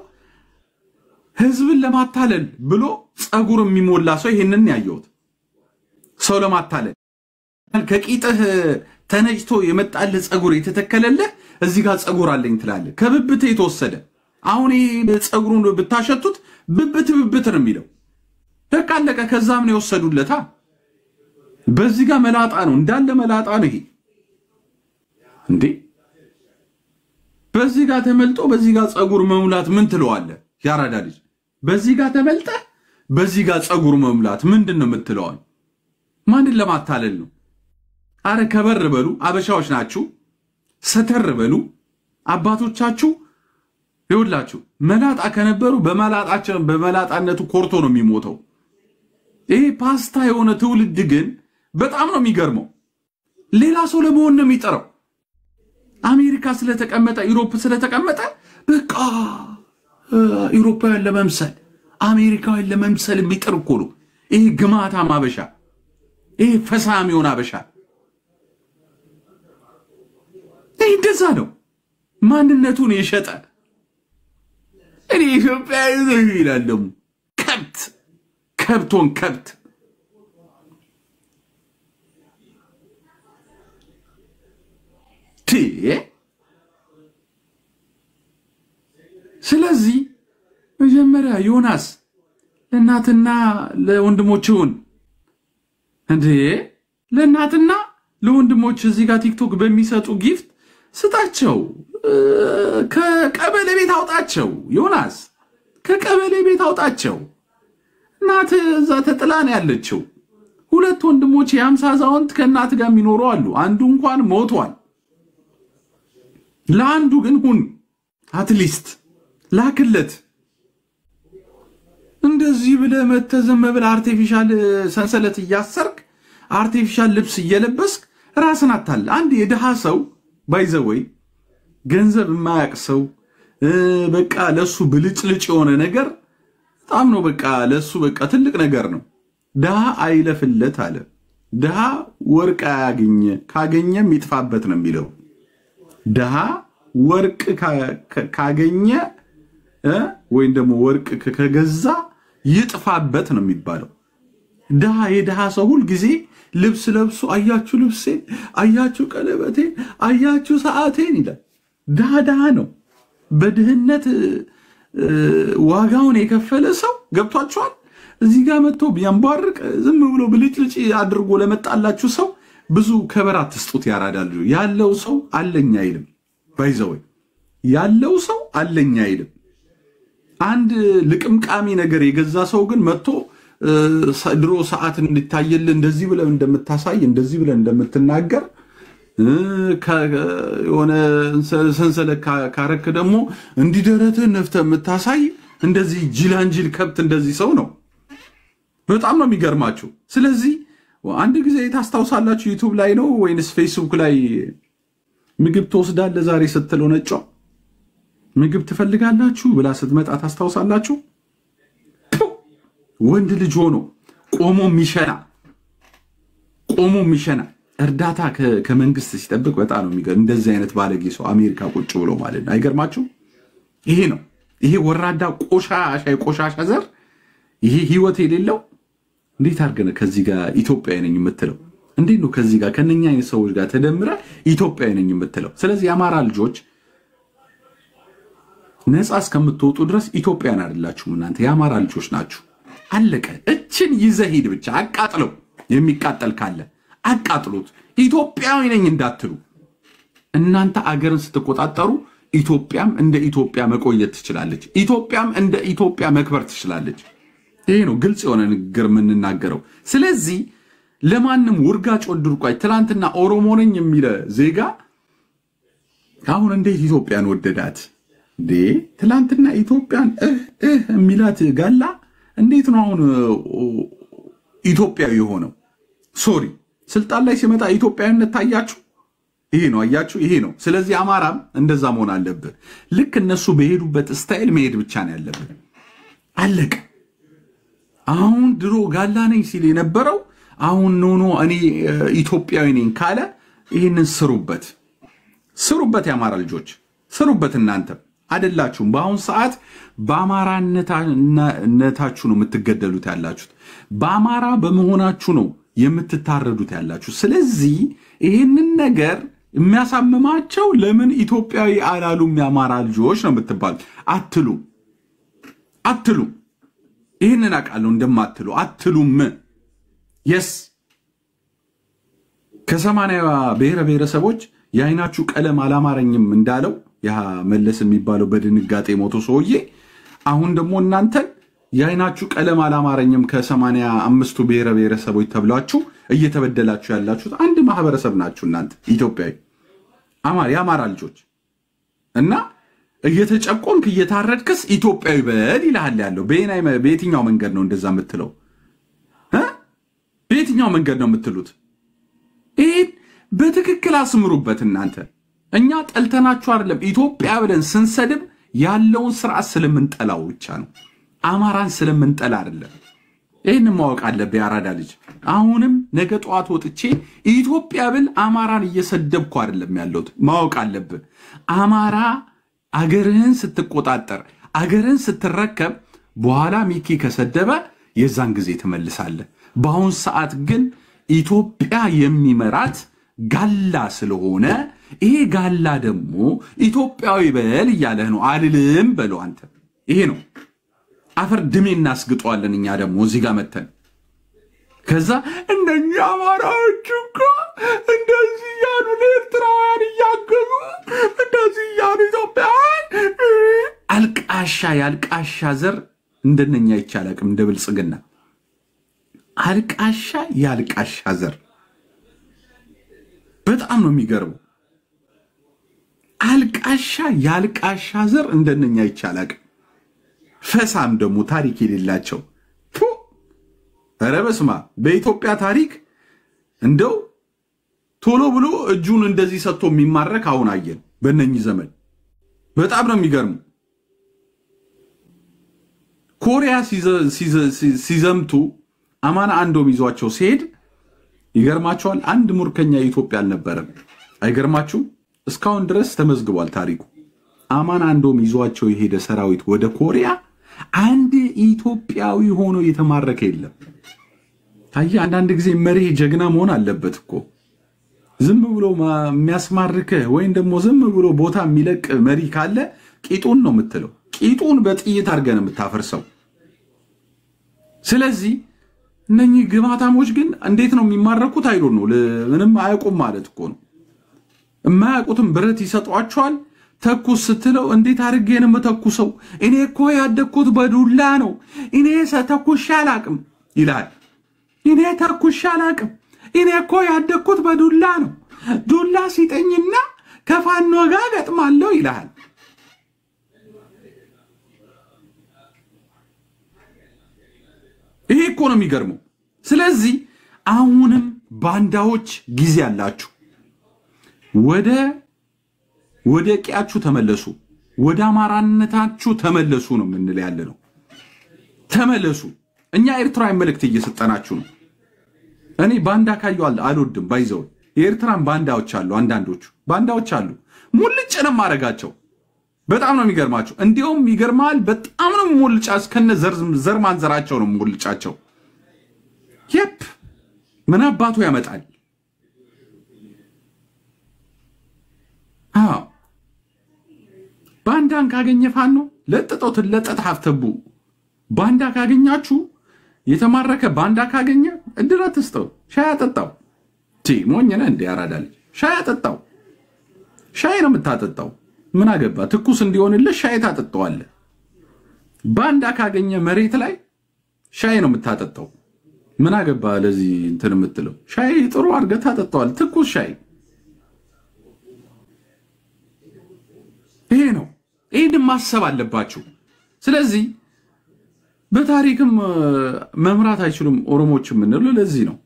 Speaker 3: ህዝብን ለማታለል ብሎ ጸጉር የሚሞላ ሰው ይሄንን ያየውት ሰው ለማታለል ከቂጥህ ተነጭቶ የመጣል ጸጉር የተተከለልህ እዚህ ጋር ጸጉር አለኝ ትላለህ ከብብት የተወሰደ አሁን ይሄ ጸጉሩን ብታሸቱት ብብት ነው የሚለው በቃ አለቀ ከዛም ነው የወሰዱለታ በዚህ ጋር መላጣ ነው እንዳለ መላጣ ነው ይሄ እንዴ በዚህ ጋር ተመልጦ በዚህ ጋር ጸጉር መሙላት ምን ትለዋለህ ያራዳ ልጅ በዚህ ጋር ተመልጠ በዚህ ጋር ጸጉር መሙላት ምንድነው የምትለው ማንን ለማታለል ነው አረ ከበር በሉ አበሻዎች ናችሁ ሰተር በሉ አባቶቻችሁ ይውላችሁ መላጣ ከነበሩ በመላጣነቱ ኮርቶ ነው የሚሞተው ይሄ ፓስታ የሆነ ትውልድ ግን በጣም ነው የሚገርመው ሌላ ሰው ለመሆን ነው የሚጠራው አሜሪካ ስለተቀመጠ ዩሮፕ ስለተቀመጠ በቃ ዩሮፓውያን ለመምሰል አሜሪካውያን ለመምሰል የሚጥር እኮ ነው ይሄ ግማታ ማበሻ ይሄ ፈሳም የሆነ አበሻ ይሄ እንደዛ ነው ማንነቱን የሸጠ እኔ ኢትዮጵያዊ ይላል ደግሞ ከብቶን ከብት ስለዚህ መጀመሪያ ዮናስ ለእናትና ለወንድሞችውን እንዴ ለእናትና ለወንድሞች እዚህ ጋር ቲክቶክ በሚሰጡ ጊፍት ስጣቸው ከቀበሌ ቤት አውጣቸው ዮናስ ከቀበሌ ቤት አውጣቸው እናት እዛ ተጥላ ነው ያለችው ሁለት ወንድሞች የ50 አዛውንት ከእናት ጋር የሚኖሩ አሉ አንዱ እንኳን ሞቷል ለአንዱ ግን ሁን አትሊስት ላክለት እንደዚህ ብለ መተዘም ብለ አርቲፊሻል ሰንሰለት እያሰርክ አርቲፊሻል ልብስ እየለበስክ ራስን አታል አንድ የደሃ ሰው ባይዘወይ ገንዘብ የማያቅ ሰው በቃ ለሱ ብልጭልጭ የሆነ ነገር በጣም ነው በቃ ለሱ በቃ ትልቅ ነገር ነው ደሃ አይለፍለት አለ ደሃ ወርቅ ያገኘ ካገኘም ይጥፋበት ነው የሚለው ደሃ ወርቅ ካገኘ ወይም ደግሞ ወርቅ ከገዛ ይጥፋበት ነው የሚባለው ደሃ የደሃ ሰው ሁሉ ጊዜ ልብስ ለብሶ አያችሁ ልብሴ አያችሁ ቀለበቴ አያችሁ ሰዓቴን ይላል ደሃ ነው በድህነት ዋጋውን የከፈለ ሰው ገብቷችኋል እዚህ ጋር መጥቶ ቢያንባርቅ ዝም ብሎ ብልጭልጭ አድርጎ ለመጣላችሁ ሰው ብዙ ከበራ ተስጡት ያራዳሉ ያለው ሰው አለኛ አይልም ባይዘው ያለው ሰው አለኛ አይልም አንድ ልቅምቃሚ ነገር የገዛ ሰው ግን መጥቶ ድሮ ሰዓት እንድታየል እንደዚህ ብለ እንደምታሳይ እንደዚህ ብለ እንደምትናገር የሆነ ሰንሰለት ካረክ ደግሞ እንዲደረተ ነፍተ የምታሳይ እንደዚህ ጅላንጅል ከብት እንደዚህ ሰው ነው በጣም ነው የሚገርማችሁ ስለዚህ አንድ ጊዜ ታስታውሳላችሁ ዩቲዩብ ላይ ነው ወይንስ ፌስቡክ ላይ ምግብ ተወስዳለ ዛሬ ስትለው ነጮ ምግብ ትፈልጋላችሁ ብላ ስትመጣ ታስታውሳላችሁ ወንድ ልጅ ሆኖ ቆሞ ሚሸና እርዳታ ከመንግስት ሲጠብቅ በጣም ነው የሚገርም እንደዚህ አይነት ባለጌ ሰው አሜሪካ ቁጭ ብሎ ማለት ነው አይገርማችሁ ይሄ ነው ይሄ ወራዳ ቆሻሻ ዘር ይሄ ህይወት የሌለው እንዴት አርገነ ከዚህ ጋር ኢትዮጵያዊ ነኝ የምትለው እንዴት ነው ከዚህ ጋር ከነኛ ሰዎች ጋር ተደምራ ኢትዮጵያዊ ነኝ የምትለው ስለዚህ አማራ ልጆች ነፃ እስከምትወጡ ድረስ ኢትዮጵያን አይደላችሁም እናንተ የአማራ ልጆች ናችሁ አለቀ እችን ይዘሂድ ብቻ አቃጥለው የሚቃጠል ካለ አቃጥሉት ኢትዮጵያዊ ነኝ እንዳትሉ እናንተ አገርን ስትቆጣጠሩ ኢትዮጵያም እንደ ኢትዮጵያ መቆየት ትችላለች ኢትዮጵያም እንደ ኢትዮጵያ መክበር ትችላለች ይሄ ነው ግልጽ የሆነ ንግግር ምንናገረው ስለዚህ ለማንም ውርጋጭ ወድርቋይ ትላንትና ኦሮሞ ነኝ የሚለ ዜጋ አሁን እንዴት ኢትዮጵያን ወደዳት እንዴ ትላንትና ኢትዮጵያን የሚላት ጋላ እንዴት ነው አሁን ኢትዮጵያዊ የሆነው ሶሪ ስልጣን ላይ ሲመጣ ኢትዮጵያዊነት ታያችሁ ይሄ ነው አያችሁ ይሄ ነው ስለዚህ አማራም እንደዛ መሆን አለበት ልክ እነሱ በሄዱበት ስታይል መሄድ ብቻ ነው ያለበት አለቀ አሁን ድሮ ጋላ ነኝ ሲል የነበረው አሁን ኖ እኔ ኢትዮጵያዊ ነኝ ካለ ይሄንን ስሩበት ያማራ ልጆች ስሩበት እናንተ አይደላችሁም በአሁን ሰዓት በአማራነታችሁ ነው የምትገደሉት ያላችሁት በአማራ በመሆናችሁ ነው የምትታረዱት ያላችሁ። ስለዚህ ይሄንን ነገር የሚያሳምማቸው ለምን ኢትዮጵያዊ አላሉም የአማራ ልጆች ነው የምትባሉ አትሉ። ይሄንን አቃሉ እንደማትሉ አትሉም። የስ ከ80 ብሔረሰቦች የአይናችሁ ቀለም አላማረኝም እንዳለው ያ መለስ የሚባለው በድንጋጤ ሞቶ ሰውዬ አሁን ደግሞ እናንተን የአይናችሁ ቀለም አላማረኝም ከ85ቱ ብሔረሰቦች ተብላችሁ እየተበደላችሁ ያላችሁት አንድ ማህበረሰብ ናችሁ እናንተ ኢትዮጵያዊ የአማራ ልጆች እና እየተጨቆንክ እየታረድክስ ኢትዮጵያዊ በል ይልሃል ያለው በየትኛው መንገድ ነው እንደዛ የምትለው? በየትኛው መንገድ ነው የምትሉት? ይሄን በትክክል አስምሩበት እናንተ። እኛ ጠልተናችሁ አይደለም ኢትዮጵያ ብለን ስንሰድብ ያለውን ስርዓት ስለምንጠላው ብቻ ነው። አማራን ስለምንጠላ አይደለም። ይሄን ማወቅ አለበት ያራዳ ልጅ። አሁንም ነገ ጧት ወጥቼ ኢትዮጵያ ብል አማራን እየሰደብኩ አይደለም ያለሁት። ማወቅ አለበት አማራ አገርህን ስትቆጣጠር አገርህን ስትረከብ በኋላ ሚኪ ከሰደበ የዛን ጊዜ ተመልሳለህ። በአሁን ሰዓት ግን ኢትዮጵያ የሚመራት ጋላ ስለሆነ ይሄ ጋላ ደግሞ ኢትዮጵያዊ በል እያለህ ነው። አልልም በለው አንተ። ይሄ ነው አፈር ድሜ እናስግጧለን። እኛ ደግሞ እዚህ ጋር መተን ከዛ እንደኛ አማራዎች እኮ እንደዚህ ያሉ ኤርትራውያን እያገዙ እንደዚህ ያሉ ኢትዮጵያውያን ያልቃሻ ዘር እንደነኛ ይቻላልም እንደ ብልጽግና ያልቃሻ ዘር በጣም ነው የሚገርመው። ያልቃሻ ዘር እንደነኛ ይቻላልም ፈሳም ደግሞ ታሪክ የሌላቸው ረበስማ በኢትዮጵያ ታሪክ እንደው ቶሎ ብሎ እጁን እንደዚህ ሰጥቶ የሚማረክ አሁን አየን በእነኚህ ዘመን። በጣም ነው የሚገርመው። ኮሪያ ሲዘምቱ አማና አንዶም ይዟቸው ሲሄድ ይገርማቸዋል። አንድ ሙርከኛ ኢትዮጵያ አልነበረም። አይገርማችሁ? እስካሁን ድረስ ተመዝግቧል ታሪኩ። አማና አንዶም ይዟቸው የሄደ ሰራዊት ወደ ኮሪያ አንድ ኢትዮጵያዊ ሆኖ የተማረከ የለም። ታየ አንዳንድ ጊዜ መሪ ጀግና መሆን አለበት እኮ። ዝም ብሎ የሚያስማርከ ወይም ደግሞ ዝም ብሎ ቦታ የሚለቅ መሪ ካለ ቂጡን ነው የምትለው። ቂጡን በጥይት አድርገን የምታፈርሰው። ስለዚህ እነኚህ ግማታሞች ግን እንዴት ነው የሚማረኩት? አይዶን ነው ምንም አያውቁም ማለት እኮ ነው። የማያውቁትም ብረት ይሰጧቸዋል። ተኩስ ስትለው እንዴት አድርጌ ነው የምተኩሰው? እኔ እኮ ያደኩት በዱላ ነው። እኔ ተኩሼ አላቅም ይላል። እኔ ተኩሼ አላቅም። እኔ እኮ ያደኩት በዱላ ነው። ዱላ ሲጠኝና ከፋኖ ጋር ገጥማለሁ ይላል። ይሄ እኮ ነው የሚገርመው። ስለዚህ አሁንም ባንዳዎች ጊዜ አላችሁ። ወደ ቂያችሁ ተመለሱ። ወደ አማራነታችሁ ተመለሱ ነው የምንል ያለ ነው። ተመለሱ። እኛ ኤርትራዊ መልእክት እየሰጠናችሁ ነው። እኔ ባንዳ ካዩ አልወድም ባይዘው። የኤርትራን ባንዳዎች አሉ፣ አንዳንዶቹ ባንዳዎች አሉ። ሙልጭ ነው ማረጋቸው። በጣም ነው የሚገርማቸው። እንዲያውም ይገርማል። በጣም ነው ሙልጫ እስከነ ዘር ማንዘራቸው ነው ሙልጫቸው። የፕ ምን አባቱ ያመጣል? ባንዳን ካገኘ ፋኖ ለጥጦት ለጥጥ ሀፍተቡ ባንዳ ካገኛችሁ የተማረከ ባንዳ ካገኘ እድል አትስጠው። ሻይ አጠጣው። ሞኝነ እንደ ያራዳል። ሻይ አጠጣው። ሻይ ነው የምታጠጣው። ምን አገባ? ትኩስ እንዲሆንልህ ሻይ ታጠጣዋለህ። ባንዳ ካገኘ መሬት ላይ ሻይ ነው የምታጠጣው። ምን አገባ? ለዚህ እንትን የምትለው ሻይ ጥሩ አድርገህ ታጠጣዋለህ። ትኩስ ሻይ። ይሄ ነው። ይሄን ማሰብ አለባችሁ። ስለዚህ በታሪክም መምራት አይችሉም ኦሮሞዎች የምንለው ለዚህ ነው።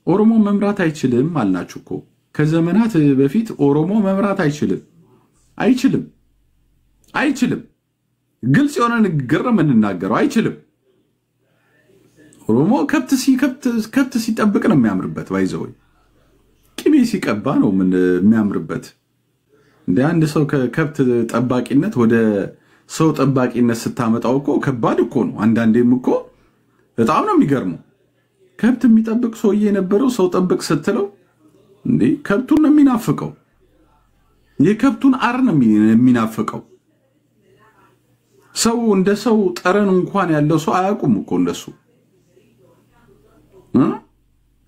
Speaker 3: ኦሮሞ መምራት አይችልም አልናችሁ እኮ ከዘመናት በፊት ኦሮሞ መምራት አይችልም። ግልጽ የሆነ ንግግር የምንናገረው አይችልም። ኦሮሞ ከብት ሲጠብቅ ነው የሚያምርበት። ባይዘው ቅቤ ሲቀባ ነው የሚያምርበት። እንደ አንድ ሰው ከከብት ጠባቂነት ወደ ሰው ጠባቂነት ስታመጣው እኮ ከባድ እኮ ነው። አንዳንዴም እኮ በጣም ነው የሚገርመው። ከብት የሚጠብቅ ሰውዬ የነበረው ሰው ጠብቅ ስትለው እንዴ ከብቱን ነው የሚናፍቀው የከብቱን አር ነው የሚናፍቀው ሰው እንደ ሰው ጠረን እንኳን ያለው ሰው አያውቁም እኮ እንደሱ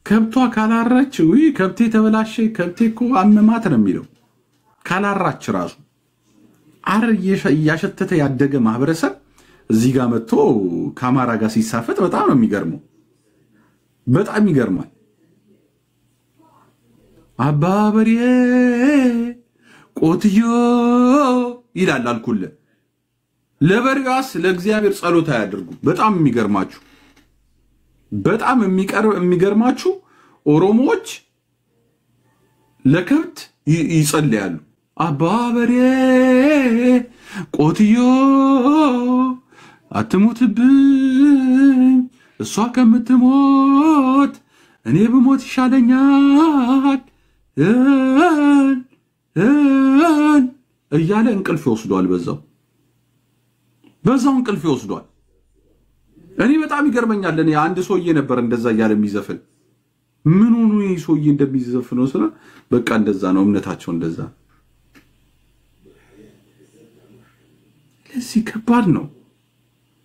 Speaker 3: ከብቷ ካላራች ወይ ከብቴ ተበላሸ ከብቴ እኮ አመማት ነው የሚለው ካላራች ራሱ አር ያሸተተ ያደገ ማህበረሰብ እዚህ ጋር መጥቶ ካማራ ጋር ሲሳፈጥ በጣም ነው የሚገርመው በጣም ይገርማል አባበሬ ቆትዮ ይላል አልኩለ ለበሪያስ ለእግዚአብሔር ጸሎት ያድርጉ በጣም የሚገርማችሁ በጣም የሚገርማችሁ ኦሮሞዎች ለከብት ይጸልያሉ አባበሬ ቆትዮ አትሞትብኝ እሷ ከምትሞት እኔ ብሞት ይሻለኛል እያለ እንቅልፍ ይወስዷል በዛው እንቅልፍ ይወስዷል እኔ በጣም ይገርመኛል እኔ አንድ ሰውዬ ነበር እንደዛ እያለ የሚዘፍን ምን ሆኖ ሰውዬ እንደሚዘፍነው ስለ በቃ እንደዛ ነው እምነታቸው እንደዛ ለዚህ ከባድ ነው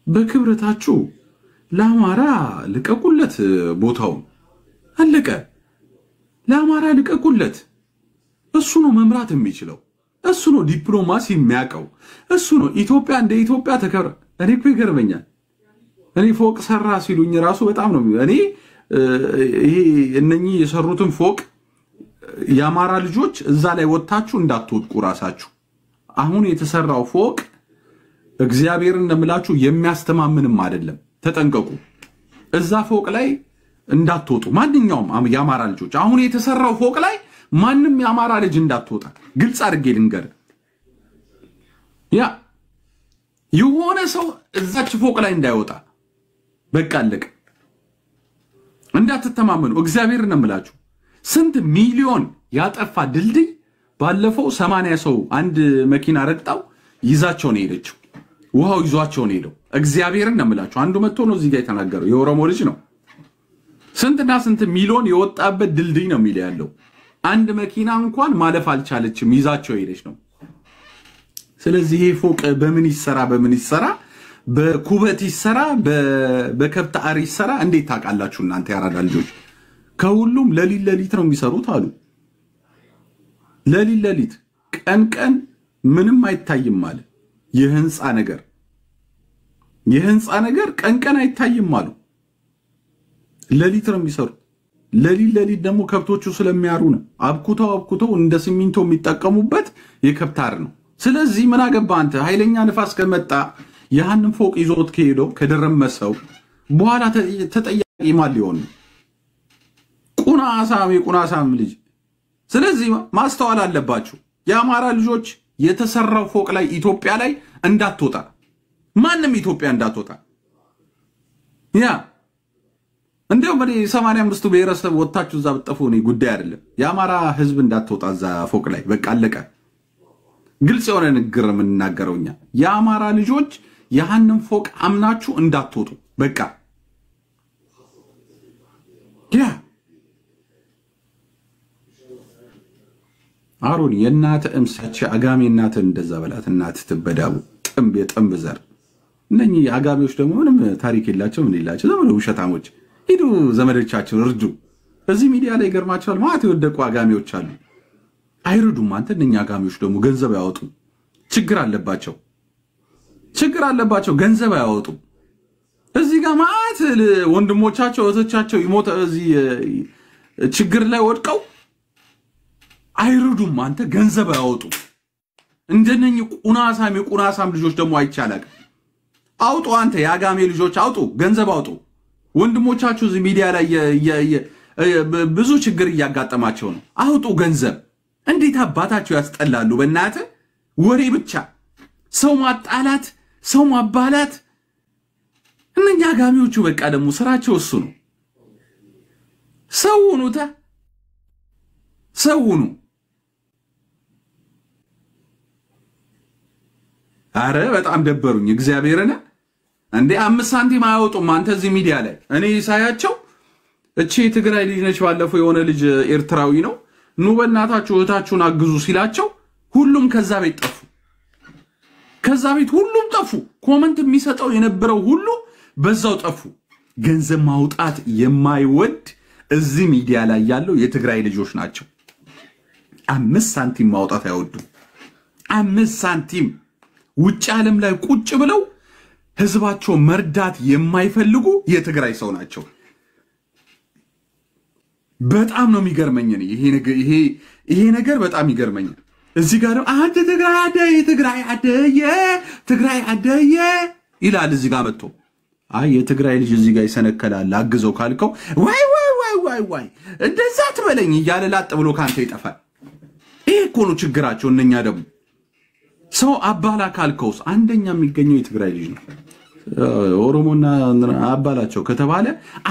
Speaker 3: በክብረታችሁ ለአማራ ልቀቁለት ቦታው አለቀ ለአማራ ልቀቁለት እሱ ነው መምራት የሚችለው እሱ ነው ዲፕሎማሲ የሚያቀው እሱ ነው ኢትዮጵያ እንደ ኢትዮጵያ ተከብራ እኔ እኮ ይገርመኛል እኔ ፎቅ ሰራ ሲሉኝ ራሱ በጣም ነው እኔ ይሄ እነኚህ የሰሩትን ፎቅ ያማራ ልጆች እዛ ላይ ወጣችሁ እንዳትወድቁ ራሳችሁ አሁን የተሰራው ፎቅ እግዚአብሔርን እንደምላችሁ የሚያስተማምንም አይደለም ተጠንቀቁ እዛ ፎቅ ላይ እንዳትወጡ ማንኛውም ያማራ ልጆች አሁን የተሰራው ፎቅ ላይ ማንንም ያማራ ልጅ እንዳትወጣ ግልጽ አድርጌ ልንገር ያ የሆነ ሰው እዛች ፎቅ ላይ እንዳይወጣ በቃ አለቀ እንዳትተማመኑ እግዚአብሔርን እንደምላችሁ ስንት ሚሊዮን ያጠፋ ድልድይ ባለፈው 80 ሰው አንድ መኪና ረግጣው ይዛቸው ነው ሄደችው ውሃው ይዟቸው ነው ሄደው እግዚአብሔርን እንደምላችሁ አንዱ መጥቶ ነው እዚህ ጋር የተናገረው የኦሮሞ ልጅ ነው ስንትና ስንት ሚሊዮን የወጣበት ድልድይ ነው የሚል ያለው አንድ መኪና እንኳን ማለፍ አልቻለችም ይዛቸው ሄደች ነው ስለዚህ ይሄ ፎቅ በምን ይሰራ በኩበት ይሰራ በከብት አር ይሰራ እንዴት ታውቃላችሁ እናንተ ያራዳ ልጆች ከሁሉም ለሊት ነው የሚሰሩት አሉ ለሊት ቀን ምንም አይታይም ማለት የህንጻ ነገር ቀን አይታይም አሉ ለሊት ነው የሚሰሩት ለሊት ደግሞ ከብቶቹ ስለሚያሩ ነው አብኩተው እንደ ሲሚንቶ የሚጠቀሙበት የከብት አር ነው ስለዚህ ምን አገባ አንተ ኃይለኛ ንፋስ ከመጣ ያንን ፎቅ ይዞት ከሄዶ ከደረመሰው በኋላ ተጠያቂ ማን ሊሆን ቁናሳም ልጅ ስለዚህ ማስተዋል አለባችሁ የአማራ ልጆች የተሰራው ፎቅ ላይ ኢትዮጵያ ላይ እንዳትወጣ ማንንም ኢትዮጵያ እንዳትወጣ ያ እንደው በኔ 85 ብሔረሰብ ወጣችሁ እዛ በጠፉ ነው ጉዳይ አይደለም የአማራ ህዝብ እንዳትወጣ እዛ ፎቅ ላይ በቃ አለቀ ግልጽ የሆነ ንግግር የምንናገረውኛ የአማራ ልጆች ያንን ፎቅ አምናችሁ እንዳትወጡ በቃ ያ አሮን የናተ እምሳች አጋሜ እናተ እንደዛ በላት እናት ትበዳቡ ጥምብ ዘር እነኚህ አጋሜዎች ደግሞ ምንም ታሪክ የላቸው ምን ይላቸው ዘመኑ ውሸታሞች ሂዱ ዘመዶቻችሁን እርዱ በዚህ ሚዲያ ላይ ገርማቸዋል ማለት የወደቁ አጋሜዎች አሉ አይሩዱም አንተ እነኛ አጋሜዎች ደግሞ ገንዘብ ያወጡ ችግር አለባቸው ገንዘብ ያወጡ እዚህ ጋር ማለት ወንድሞቻቸው እህቶቻቸው ይሞተ እዚህ ችግር ላይ ወድቀው አይሩዱም አንተ ገንዘብ ያወጡ እንደነኝ ቁናሳም ልጆች ደግሞ አይቻላል አውጡ አንተ ያጋሜ ልጆች አውጡ ገንዘብ አውጡ ወንድሞቻችሁ እዚህ ሚዲያ ላይ ብዙ ችግር እያጋጠማቸው ነው አውጡ ገንዘብ እንዴት አባታችሁ ያስጠላሉ በእናተ ወሬ ብቻ ሰው ማጣላት ሰው ማባላት እነኛ አጋሜዎቹ በቃ ደግሞ ስራቸው እሱ ነው ሰውኑ አረ በጣም ደበሩኝ እግዚአብሔርና እንዴ 5 ሳንቲም አያወጡም አንተ እዚህ ሚዲያ ላይ እኔ ሳያቸው እቺ የትግራይ ልጅ ነች ባለፈው የሆነ ልጅ ኤርትራዊ ነው ኑ በእናታችሁ እህታችሁን አግዙ ሲላቸው ሁሉም ከዛ ቤት ጠፉ ከዛ ቤት ሁሉም ጠፉ ኮሜንት የሚሰጠው የነበረው ሁሉ በዛው ጠፉ ገንዘብ ማውጣት የማይወድ እዚህ ሚዲያ ላይ ያለው የትግራይ ልጆች ናቸው 5 ሳንቲም ማውጣት አይወዱም 5 ሳንቲም ውጭ ዓለም ላይ ቁጭ ብለው ህዝባቸው መርዳት የማይፈልጉ የትግራይ ሰው ናቸው በጣም ነው የሚገርመኝ ይሄ ነገር በጣም ይገርመኛል እዚህ ጋር አንተ ትግራይ አደየ ይላል እዚህ ጋር መጥቶ አይ የትግራይ ልጅ እዚህ ጋር ይሰነከላል አግዘው ካልከው ዋይ እንደዛ ትበለኝ እያለ ላጥ ብሎ ካንተ ይጠፋል ይሄ እኮ ነው ችግራቸው እነኛ ደግሞ ሰው አባላ ካልከውስ አንደኛ የሚገኘው የትግራይ ልጅ ነው ኦሮሞና አባላቸው ከተባለ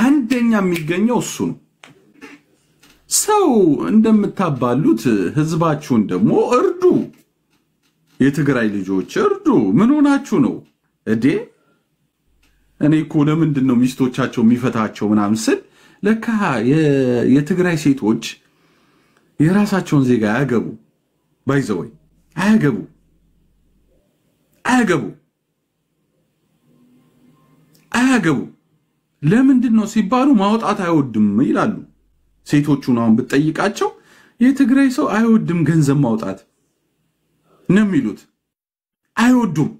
Speaker 3: አንደኛ የሚገኘው እሱ ነው ሰው እንደምታባሉት ህዝባችሁን ደግሞ እርዱ የትግራይ ልጆች እርዱ ምን ሆናችሁ ነው እዴ እኔ እኮ ለምንድን ነው ሚስቶቻቸው የሚፈታቸው ምናምን ስል ለካ የትግራይ ሴቶች የራሳቸውን ዜጋ ያገቡ ባይዘወይ አያገቡ ለምንድን ነው ሲባሉ ማውጣት አይወድም ይላሉ ሴቶቹን አሁን ብትጠይቃቸው የትግራይ ሰው አይወድም ገንዘብ ማውጣት ነው የሚሉት አይወዱም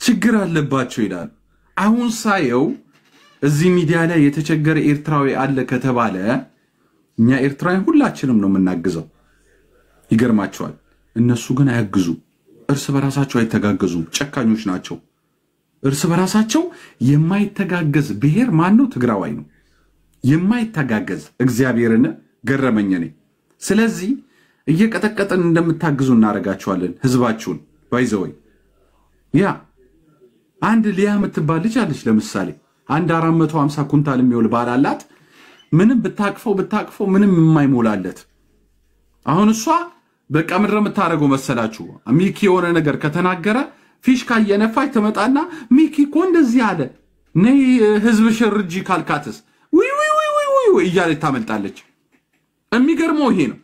Speaker 3: ችግር አለባቸው ይላሉ አሁን ሳየው እዚህ ሚዲያ ላይ የተቸገረ ኤርትራዊ አለ ከተባለ እኛ ኤርትራውያን ሁላችንም ነው የምናግዘው ይገርማቸዋል እነሱ ግን አያግዙ እርስ በራሳቸው አይተጋገዙም ጨካኞች ናቸው እርስ በራሳቸው የማይተጋገዝ ብሔር ማን ነው ትግራዋይ ነው የማይተጋገዝ እግዚአብሔርን ገረመኝ ነኝ ስለዚህ እየቀጠቀጠን እንደምታግዙ እናረጋቸዋለን ህዝባችሁን ባይዘወይ ያ አንድ ሊያ የምትባል ልጅ አለች ለምሳሌ አንድ 450 ኩንታል የሚወል ባላላት ምንም ብታቅፈው ምንም የማይሞላለት አሁን እሷ በቃ ምድረ የምታረገው መሰላችሁ ሚኪ የሆነ ነገር ከተናገረ ፊሽካ እየነፋች ተመጣና ሚኪ እኮ እንደዚህ አለ ነይ ህዝብ ሽርጂ ካልካትስ ዊ እያለች ታመልጣለች የሚገርመው ይሄ ነው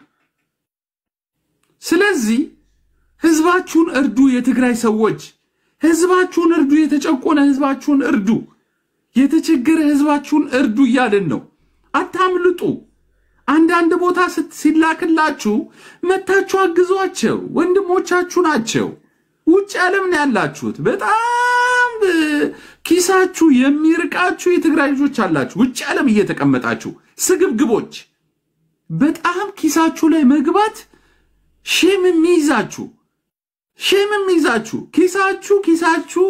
Speaker 3: ስለዚህ ህዝባችሁን እርዱ የትግራይ ሰዎች ህዝባችሁን እርዱ የተጨቆነ ህዝባችሁን እርዱ የተቸገረ ህዝባችሁን እርዱ እያልን ነው አታምልጡ አንዳንድ ቦታ ሲላክላችሁ መታችሁ አግዟቸው ወንድሞቻችሁ ናቸው ውጭ ዓለም ነው ያላችሁት በጣም ኪሳችሁ የሚርቃችሁ የትግራይ ልጆች አላችሁ ውጭ ዓለም እየተቀመጣችሁ ስግብግቦች በጣም ኪሳችሁ ላይ መግባት ሼም የሚይዛችሁ ኪሳችሁ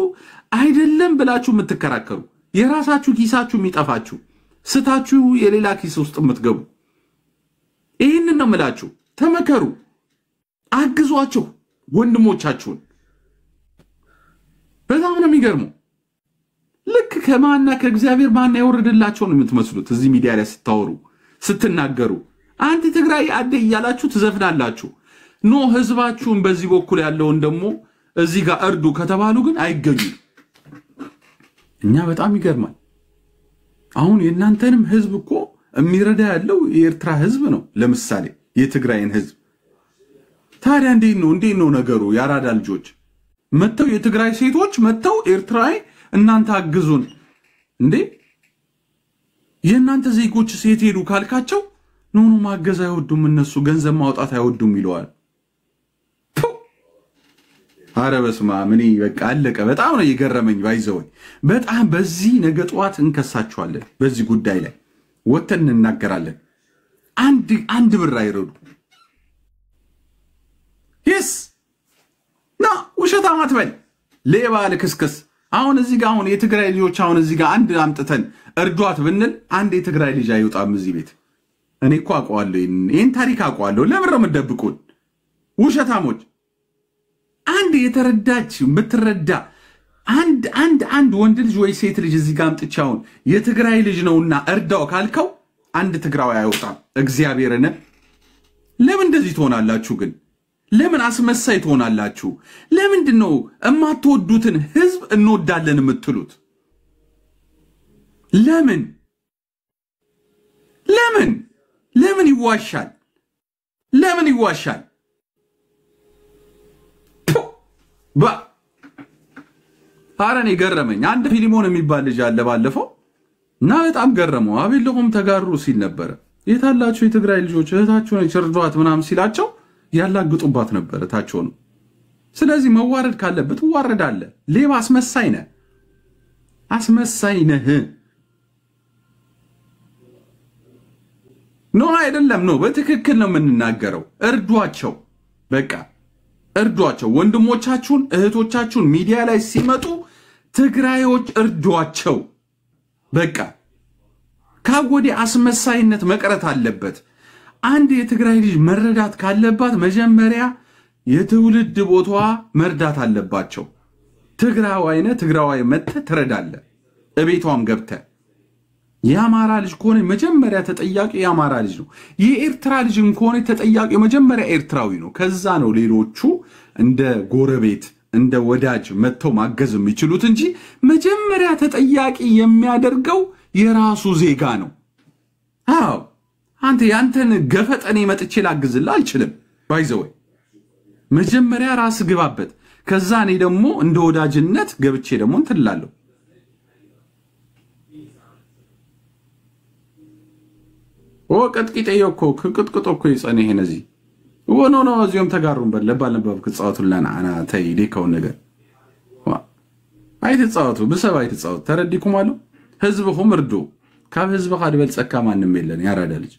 Speaker 3: አይደለም ብላችሁ የምትከራከሩ የራሳችሁ ኪሳችሁ የሚጠፋችሁ ስታችሁ የሌላ ኪስ ውስጥ የምትገቡ ይሄንን ነው የምላችሁ ተመከሩ አግዟቸው ወንድሞቻችሁን በጣም ነው የሚገርመው ልክ ከማና ከእግዚአብሔር ማና ያወርድላቸው ነው የምትመስሉት እዚህ ሚዲያ ላይ ስታወሩ ስትናገሩ አንተ ትግራይ አደ ይያላችሁ ትዘፍናላችሁ ኖ ህዝባችሁን በዚህ በኩል ያለውን ደግሞ እዚህ ጋር እርዱ ከተባሉ ግን አይገኙ እኛ በጣም ይገርማል አሁን የናንተንም ህዝብ እኮ የሚረዳ ያለው የኤርትራ ህዝብ ነው ለምሳሌ የትግራይን ህዝብ ታዲያ እንዴት ነው ነገሩ ያራዳ ልጆች መተው የትግራይ ሴቶች መተው ኤርትራይ እናንተ አግዙን እንዴ የናንተ ዜጎች ሴት ሄዱ ካልካቸው ኖ ማገዝ አይወዱም እነሱ ገንዘብ ማውጣት አይወዱም ይለዋል አረበስማ ምን በቃ አለቀ በጣም ነው ይገረመኝ ባይዘው በጣም በዚህ ነገ ጧት እንከሳቸዋለን በዚህ ጉዳይ ላይ ወተን እናገራለን አንድ ብር አይረዱ ይስ ና ውሸታም አትበል ሌባ ልክስክስ አሁን እዚህ ጋር አሁን የትግራይ ልጆች አሁን እዚህ ጋር አንድ አምጥተን እርዷት ብንል አንድ የትግራይ ልጅ አይወጣም እዚህ ቤት እኔ እኮ አውቀዋለሁ ይሄን ታሪክ አውቀዋለሁ ለምን ነው የምትደብቁን ውሸታሞች አንድ የተረዳች ምትረዳ አንድ ወንድ ልጅ ወይ ሴት ልጅ እዚህ ጋር አምጥቻውን የትግራይ ልጅ ነውና እርዳው ካልከው አንድ ትግራዊ አይወጣም እግዚአብሔርን ለምን እንደዚህ ትሆናላችሁ ግን ለምን አስመሳይ ትሆናላችሁ ለምንድነው እማትወዱትን ህዝብ እንወዳለን የምትሉት ለምን ለምን ይዋሻል? ለምን ይዋሻል? አረኔ ገረመኝ። አንድ ፊሊሞን የሚባል ልጅ አለ ባለፈው እና በጣም ገረመው። አቤለሆም ተጋሩ ሲል ነበር። የታላችሁ የትግራይ ልጆች እህታችሁን ቸርዷት ምናምን ሲላቸው ያላግጡባት ነበር ታቸው ነው። ስለዚህ መዋረድ ካለበት ዋረዳለ። ሌባ አስመሳይ ነህ። አይደለም በትክክል ነው የምንናገረው። እርዷቸው፣ በቃ እርዷቸው። ወንድሞቻችሁን እህቶቻችሁን ሚዲያ ላይ ሲመጡ ትግራዮች እርዷቸው። በቃ ካጎዲ አስመሳይነት መቅረት አለበት። አንድ የትግራይ ልጅ መረዳት ካለባት መጀመሪያ የትውልድ ቦታዋ መርዳት አለባቸው። ትግራዋይ መጥተ ትረዳለ። እቤቷም ገብተ የአማራ ልጅ ከሆነ መጀመሪያ ተጠያቂ የአማራ ልጅ ነው። የኤርትራ ልጅ ከሆነ ተጠያቂ መጀመሪያ ኤርትራዊ ነው። ከዛ ነው ሌሎቹ እንደ ጎረቤት እንደ ወዳጅ መጥተው ማገዝ የሚችሉት እንጂ መጀመሪያ ተጠያቂ የሚያደርገው የራሱ ዜጋ ነው። አዎ አንተ ያንተን ገፈጠኔ መጥቼ ላግዝልህ አልችልም። ባይዘው መጀመሪያ ራስ ግባበት። ከዛ እኔ ደግሞ እንደ ወዳጅነት ገብቼ ደግሞ እንትላለሁ። ቀጥቂጤ እኮ ቅጥቅጦ ይጸኔ ሄነዚ ወኖ እዚሁም ተጋሩን ለባልነበብ ክጻወቱላና አና ተይ ዲከው ነገር አይተጻወቱ በሰባ አይተጻወቱ ተረዲኩም አሉ። ህዝብኩም እርዱ። ካብ ህዝብ ካድ በልጸካ ማንም የለን ያራዳ ልጅ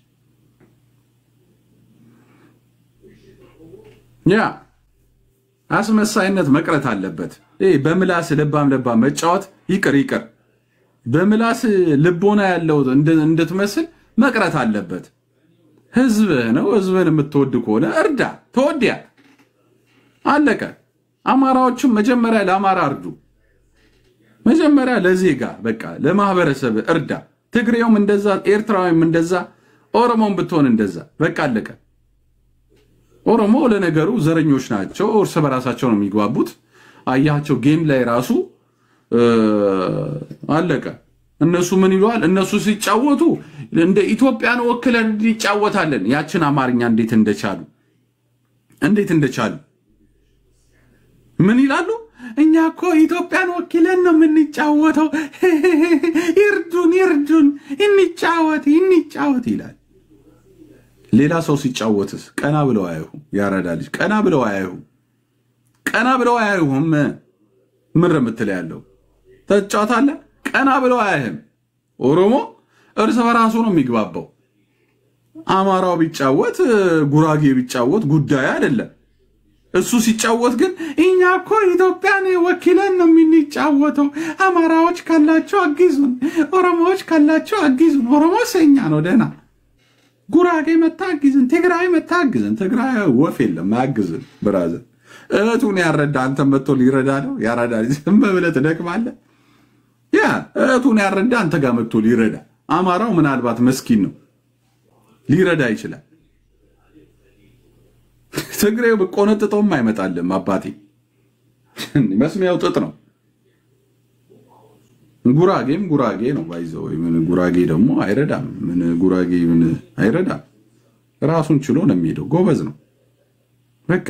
Speaker 3: አስመሳይነት መቅረት አለበት። በምላስ ለባም መጫወት ይቅር። በምላስ ልቦና ያለው እንድትመስል መቅረት አለበት። ህዝብህ ነው። ህዝብን የምትወድ ከሆነ እርዳ፣ ተወዲያት አለቀ። አማራዎችም መጀመሪያ ለአማራ እርዱ። መጀመሪያ ለዜጋ በቃ ለማህበረሰብ እርዳ። ትግሬውም እንደዛ፣ ኤርትራዊም እንደዛ፣ ኦሮሞም ብትሆን እንደዛ በቃ አለቀ። ኦሮሞ ለነገሩ ዘረኞች ናቸው። እርስ በራሳቸው ነው የሚግባቡት። አያቸው ጌም ላይ ራሱ አለቀ። እነሱ ምን ይሏል? እነሱ ሲጫወቱ እንደ ኢትዮጵያን ወክለን ይጫወታለን። ያችን አማርኛ እንዴት እንደቻሉ ምን ይላሉ? እኛ እኮ ኢትዮጵያን ወክለን ነው የምንጫወተው። ይርዱን እንጫወት ይላል። ሌላ ሰው ሲጫወትስ ቀና ብለው አያዩም። ያራዳ ልጅ ቀና ብለው አያዩም። ምን ረምትል ያለው ተጫወታለ ቀና ብለው አያዩም። ኦሮሞ እርስ በራሱ ነው የሚግባባው። አማራው ቢጫወት ጉራጌ ቢጫወት ጉዳይ አይደለም። እሱ ሲጫወት ግን እኛ እኮ ኢትዮጵያን ወክለን ነው የምንጫወተው። አማራዎች ካላችሁ አግዙን፣ ኦሮሞዎች ካላችሁ አግዙን። ኦሮሞ ሰኛ ነው ደና። ጉራጌ መታግዝን፣ ትግራይ መታግዝን። ትግራይ ወፍ የለም አግዝን። ብራዘር እቱን ያረዳ አንተ መጥቶ ሊረዳ ነው ያራዳ ዝም ብለህ ትደክማለህ። እቱን ያረዳ አንተ ጋር መጥቶ ሊረዳ። አማራው ምናልባት መስኪን ነው ሊረዳ ይችላል። ትግሬው በቆነጥጦም አይመጣልም። አባቴ መስሚያው ጥጥ ነው። ጉራጌም ጉራጌ ነው ባይዘው። ምን ጉራጌ ደግሞ አይረዳም። ምን ጉራጌ ምን አይረዳም። ራሱን ችሎ ነው የሚሄደው። ጎበዝ ነው በቃ።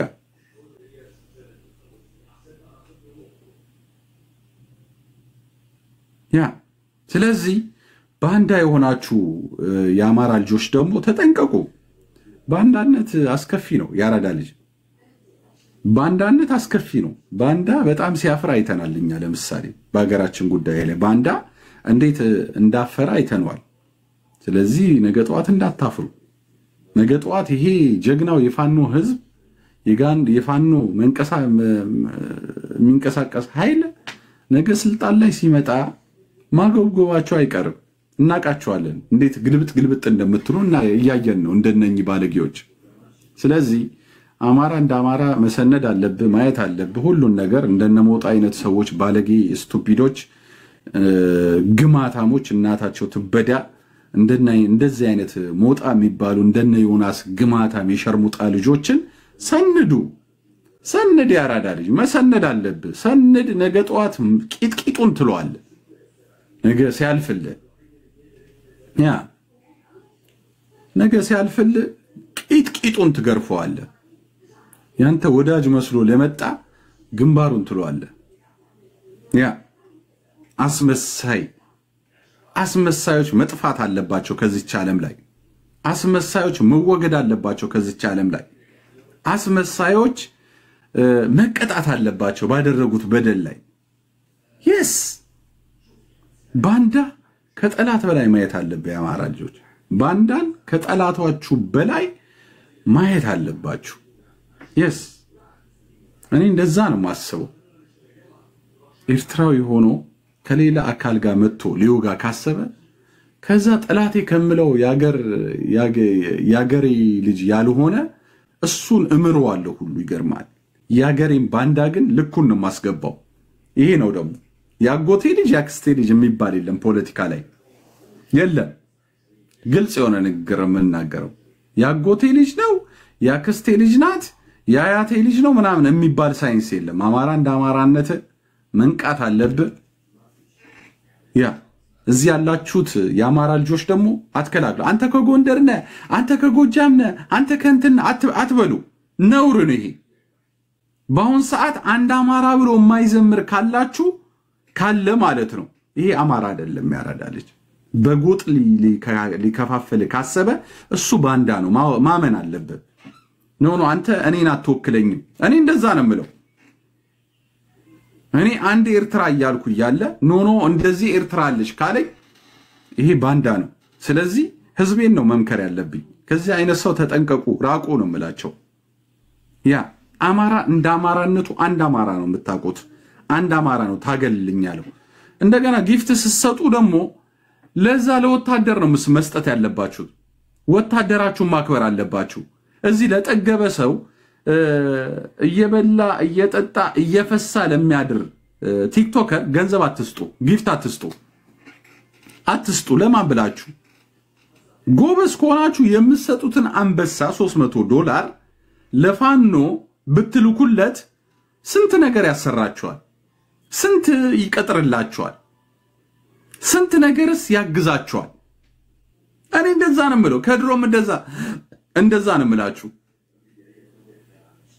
Speaker 3: ስለዚህ ባንዳ የሆናችሁ የአማራ ልጆች ደግሞ ተጠንቀቁ። ባንዳነት አስከፊ ነው። ያራዳ ልጅ ባንዳነት አስከፊ ነው። ባንዳ በጣም ሲያፍራ አይተናል እኛ። ለምሳሌ በሀገራችን ጉዳይ ላይ ባንዳ እንዴት እንዳፈራ አይተናል። ስለዚህ ነገ ጠዋት እንዳታፍሩ። ነገ ጠዋት ይሄ ጀግናው የፋኖ ህዝብ የፋኖ የሚንቀሳቀስ ኃይል ነገ ስልጣን ላይ ሲመጣ ማጎብጎባቸው አይቀርም። እናቃቸዋለን እንዴት ግልብጥ እንደምትሉ እና እያየን ነው እንደነኚህ ባለጌዎች። ስለዚህ አማራ እንደ አማራ መሰነድ አለብህ፣ ማየት አለብህ ሁሉን ነገር። እንደነሞጣ አይነት ሰዎች ባለጌ ስቱፒዶች፣ ግማታሞች እናታቸው ትበዳ እንደዚህ አይነት ሞጣ የሚባሉ እንደነ ዮናስ ግማታም የሸርሙጣ ልጆችን ሰንድ ያራዳ ልጅ መሰነድ አለብህ። ሰንድ ነገ ጠዋት ቂጥቂጡን ትለዋለህ ነገ ሲያልፍልህ። ነገ ሲያልፍል ቂጥቂጡን ትገርፈዋለህ ያንተ ወዳጅ መስሎ ለመጣ ግንባሩን ትሏለህ ያ አስመሳዮች መጥፋት አለባቸው ከዚህ ዓለም ላይ አስመሳዮች መወገድ አለባቸው ከዚህ ዓለም ላይ አስመሳዮች መቀጣት አለባቸው ባደረጉት በደል ላይ yes ባንዳ ከጠላት በላይ ማየት አለበት ያማራ ልጆች ባንዳን ከጠላቷችሁ በላይ ማየት አለባችሁ yes እኔ እንደዛ ነው ማስበው ኤርትራዊ ሆኖ ከሌላ አካል ጋር መጥቶ ሊዮጋ ካሰበ ከዛ ጠላቴ ከምለው ያገሬ ልጅ ያልሆነ እሱን እምረዋለሁ ሁሉ ይገርማል ያገሬን ባንዳ ግን ልኩን ነው ማስገባው ይሄ ነው ደግሞ ያጎቴ ልጅ ያክስቴ ልጅ የሚባል የለም ፖለቲካ ላይ የለም ግልጽ የሆነ ንግግር የምናገረው ያጎቴ ልጅ ነው ያክስቴ ልጅ ናት ያያቴ ልጅ ነው ምናምን የሚባል ሳይንስ የለም አማራ እንደ አማራነት መንቃት አለበት ያ እዚህ ያላችሁት ያማራ ልጆች ደግሞ አትከላክሉ አንተ ከጎንደር ነህ አንተ ከጎጃም ነህ አንተ ከእንትን አትበሉ ነውር ነው ይሄ በአሁን ሰዓት አንድ አማራ ብሎ የማይዘምር ካላችሁ ካለ ማለት ነው ይሄ አማራ አይደለም ያራዳልች በጎጥ ሊከፋፈል ካሰበ እሱ ባንዳ ነው ማመን አለበት ኖ አንተ እኔን አትወክለኝም እኔ እንደዛ ነው የምለው እኔ አንድ ኤርትራ ያልኩ ያለ ኖ እንደዚህ ኤርትራ አለሽ ካለኝ ይሄ ባንዳ ነው ስለዚህ ህዝቤን ነው መምከር ያለብኝ ከዚህ አይነት ሰው ተጠንቀቁ ራቁ ነው የምላቸው ያ አማራ እንደ አማራነቱ አንድ አማራ ነው የምታውቁት አንድ አማራ ነው ታገልልኛለሁ እንደገና ጊፍት ሲሰጡ ደግሞ ለዛ ለወታደር ነው መስጠት ያለባችሁ ወታደራችሁን ማክበር አለባችሁ እዚህ ለጠገበ ሰው እየበላ እየጠጣ እየፈሳ ለሚያድር ቲክቶከር ገንዘብ አትስጡ ጊፍት አትስጡ ለማን ብላችሁ ጎበስ ከሆናችሁ የምትሰጡትን አንበሳ $300 ለፋኖ ብትልኩለት ስንት ነገር ያሰራችኋል ስንት ይቀጥርላችኋል ስንት ነገርስ ያግዛችኋል እኔ እንደዛ ነው የምለው ከድሮም እንደዛ ነው የምላችሁ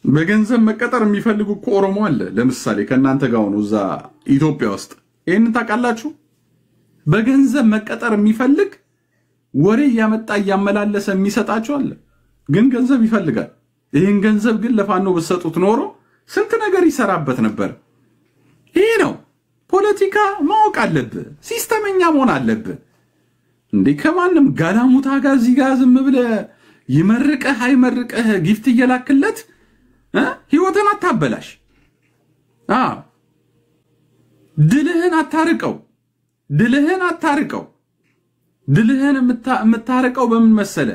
Speaker 3: በገንዘብ መቀጠር የሚፈልጉ ኦሮሞ አለ ለምሳሌ ከናንተ ጋር ነው እዛ ኢትዮጵያ ውስጥ ይሄን ታውቃላችሁ በገንዘብ መቀጠር የሚፈልግ ወሬ ያመጣ ያመላለሰ የሚሰጣቸው አለ ግን ገንዘብ ይፈልጋል ይሄን ገንዘብ ግን ለፋኖ በሰጡት ኖሮ ስንት ነገር ይሰራበት ነበር ይሄ ነው ፖለቲካ ማወቅ አለበት ሲስተመኛ መሆን አለበት እንዴ ከማንም ጋላሙታ ጋር እዚህ ጋር ዝም ብለ ይመርቀህ አይመርቀህ ጊፍት እየላክለት ህይወትን አታበላሽ ድልህን አታርቀው ድልህን የምታርቀው በምን መሰለ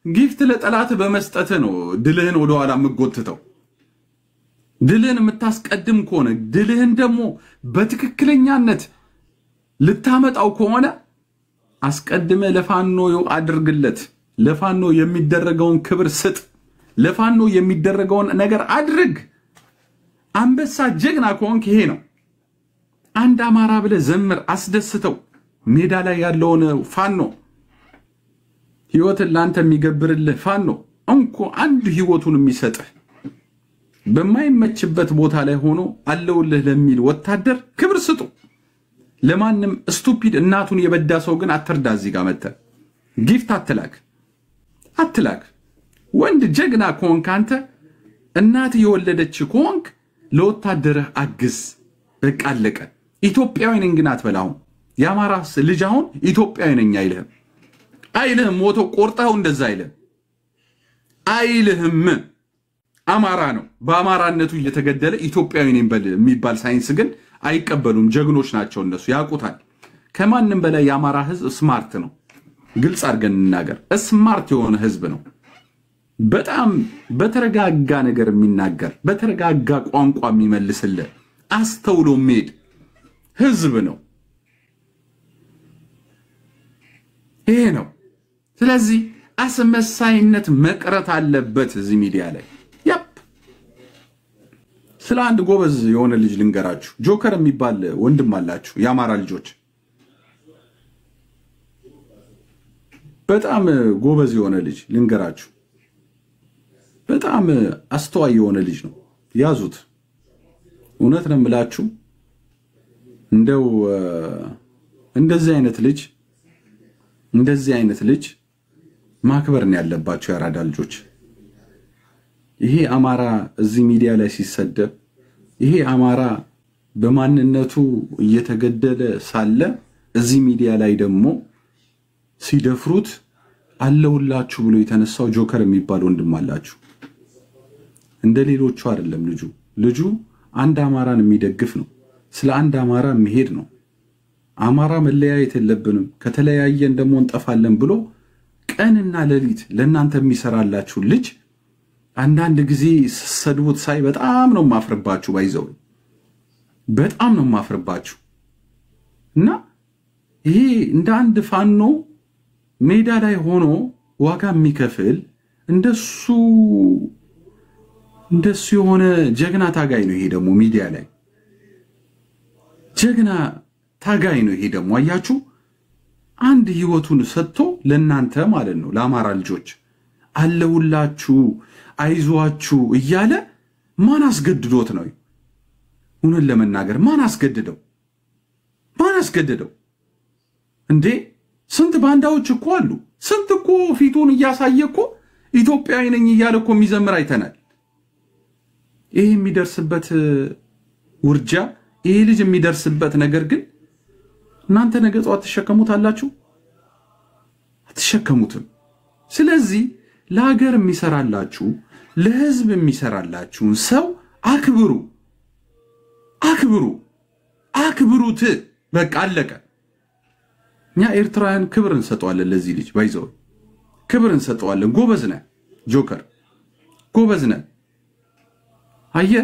Speaker 3: ጊፍት ለጠላት በመስጠት ነው ድልህን ወደ ኋላ የምትጎትተው ድልህን የምታስቀድም ከሆነ ድልህን ደግሞ በትክክለኛነት ልታመጣው ከሆነ አስቀድመ ለፋኖ አድርግለት ለፋኖ የሚደረገውን ክብር ስጥ ለፋኖ የሚደረገውን ነገር አድርግ አንበሳ ጀግና ከሆንክ ይሄ ነው አንድ አማራ ብለ ዘምር አስደስተው ሜዳ ላይ ያለውን ፋኖ ህይወትን ላንተ የሚገብርልህ ፋኖ እንኮ አንድ ህይወቱን የሚሰጥ በማይመችበት ቦታ ላይ ሆኖ አለውልህ ለሚል ወታደር ክብር ስጡ ለማንም ስቱፒድ እናቱን የበዳ ሰው ግን አትርዳ እዚህ ጋር መጣ ጊፍት አትላክ ወንድ ጀግና ከሆንክ አንተ እናት የወለደች ከሆንክ ለወታደርህ አግዝ በቃ አለቀ ኢትዮጵያዊ ነኝ ግን አትበላው ያማራስ ልጅ አሁን ኢትዮጵያዊ ነኝ አይልህም ሞቶ ቆርጣው እንደዛ አይልህም አማራ ነው በአማራነቱ እየተገደለ ኢትዮጵያዊ ነኝ በል የሚባል ሳይንስ ግን አይቀበሉም ጀግኖች ናቸው እነሱ ያውቁታል ከማንንም በላይ ያማራ ህዝብ ስማርት ነው ግልጽ አድርገን እናገር ስማርት የሆነ ህዝብ ነው በጣም በተረጋጋ ነገር የሚናገር በተረጋጋ ቋንቋ የሚመልስልህ አስተውሎ ሜድ ህዝብ ነው ይሄ ነው ስለዚህ አስመሳይነት መቅረት አለበት እዚህ ሚዲያ ላይ ስለ አንድ ጎበዝ የሆነ ልጅ ልንገራችሁ ጆከር የሚባል ወንድም አላችሁ ያማራ ልጆች በጣም ጎበዝ የሆነ ልጅ ልንገራችሁ በጣም አስተዋይ የሆነ ልጅ ነው ያዙት እውነት ነው የምላችሁ እንደው እንደዚህ አይነት ልጅ ማክበር ነው ያለባችሁ ያራዳ ልጆች ይሄ አማራ እዚህ ሚዲያ ላይ ሲሰደብ ይሄ አማራ በማንነቱ እየተገደለ ሳለ እዚህ ሚዲያ ላይ ደግሞ ሲደፍሩት አለውላችሁ ብሎ የተነሳው ጆከር የሚባል ወንድም አላችሁ እንደሌሎቹ አይደለም ልጁ አንድ አማራን የሚደግፍ ነው ስለ አንድ አማራ መሄድ ነው አማራ መለያየት የለብንም ከተለያየን ደግሞ እንጠፋለን ብሎ ቀንና ሌሊት ለእናንተ የሚሰራላችሁ ልጅ አንዳንድ ጊዜ ሰድቡት ሳይ በጣም ነው ማፍርባችሁ ባይዘው በጣም ነው ማፍርባችሁ እና ይሄ እንደ አንድ ፋኖ ሜዳ ላይ ሆኖ ዋጋ የሚከፍል እንደሱ የሆነ ጀግና ታጋይ ነው ይሄ ደግሞ ሚዲያ ላይ ጀግና ታጋይ ነው ይሄ ደግሞ አያችሁ አንድ ህይወቱን ሰጥቶ ለናንተ ማለት ነው ለአማራ ልጆች አለውላችሁ አይዟችሁ እያለ ማን አስገድዶት ነው ኡነን ለመናገር ማን አስገድደው እንዴ ስንት ባንዳዎች እኮ አሉ ስንት እኮ ፊቱን እያሳየ እኮ ኢትዮጵያዊ ነኝ እያለ እኮ የሚዘምር አይተናል ይሄ የሚደርስበት ውርጃ ይሄ ልጅ የሚደርስበት ነገር ግን እናንተ ነገ ጧት ተሸከሙታላችሁ አትሸከሙትም ስለዚህ ለሀገር የሚሰራላችሁ ለህዝብ የሚሰራላችሁን ሰው አክብሩት በቃ አለቀ እኛ ኤርትራውያን ክብር እንሰጠዋለን ለዚህ ልጅ ባይዘው ክብር እንሰጠዋለን ጎበዝ ነህ ጆከር ጎበዝ ነህ አየ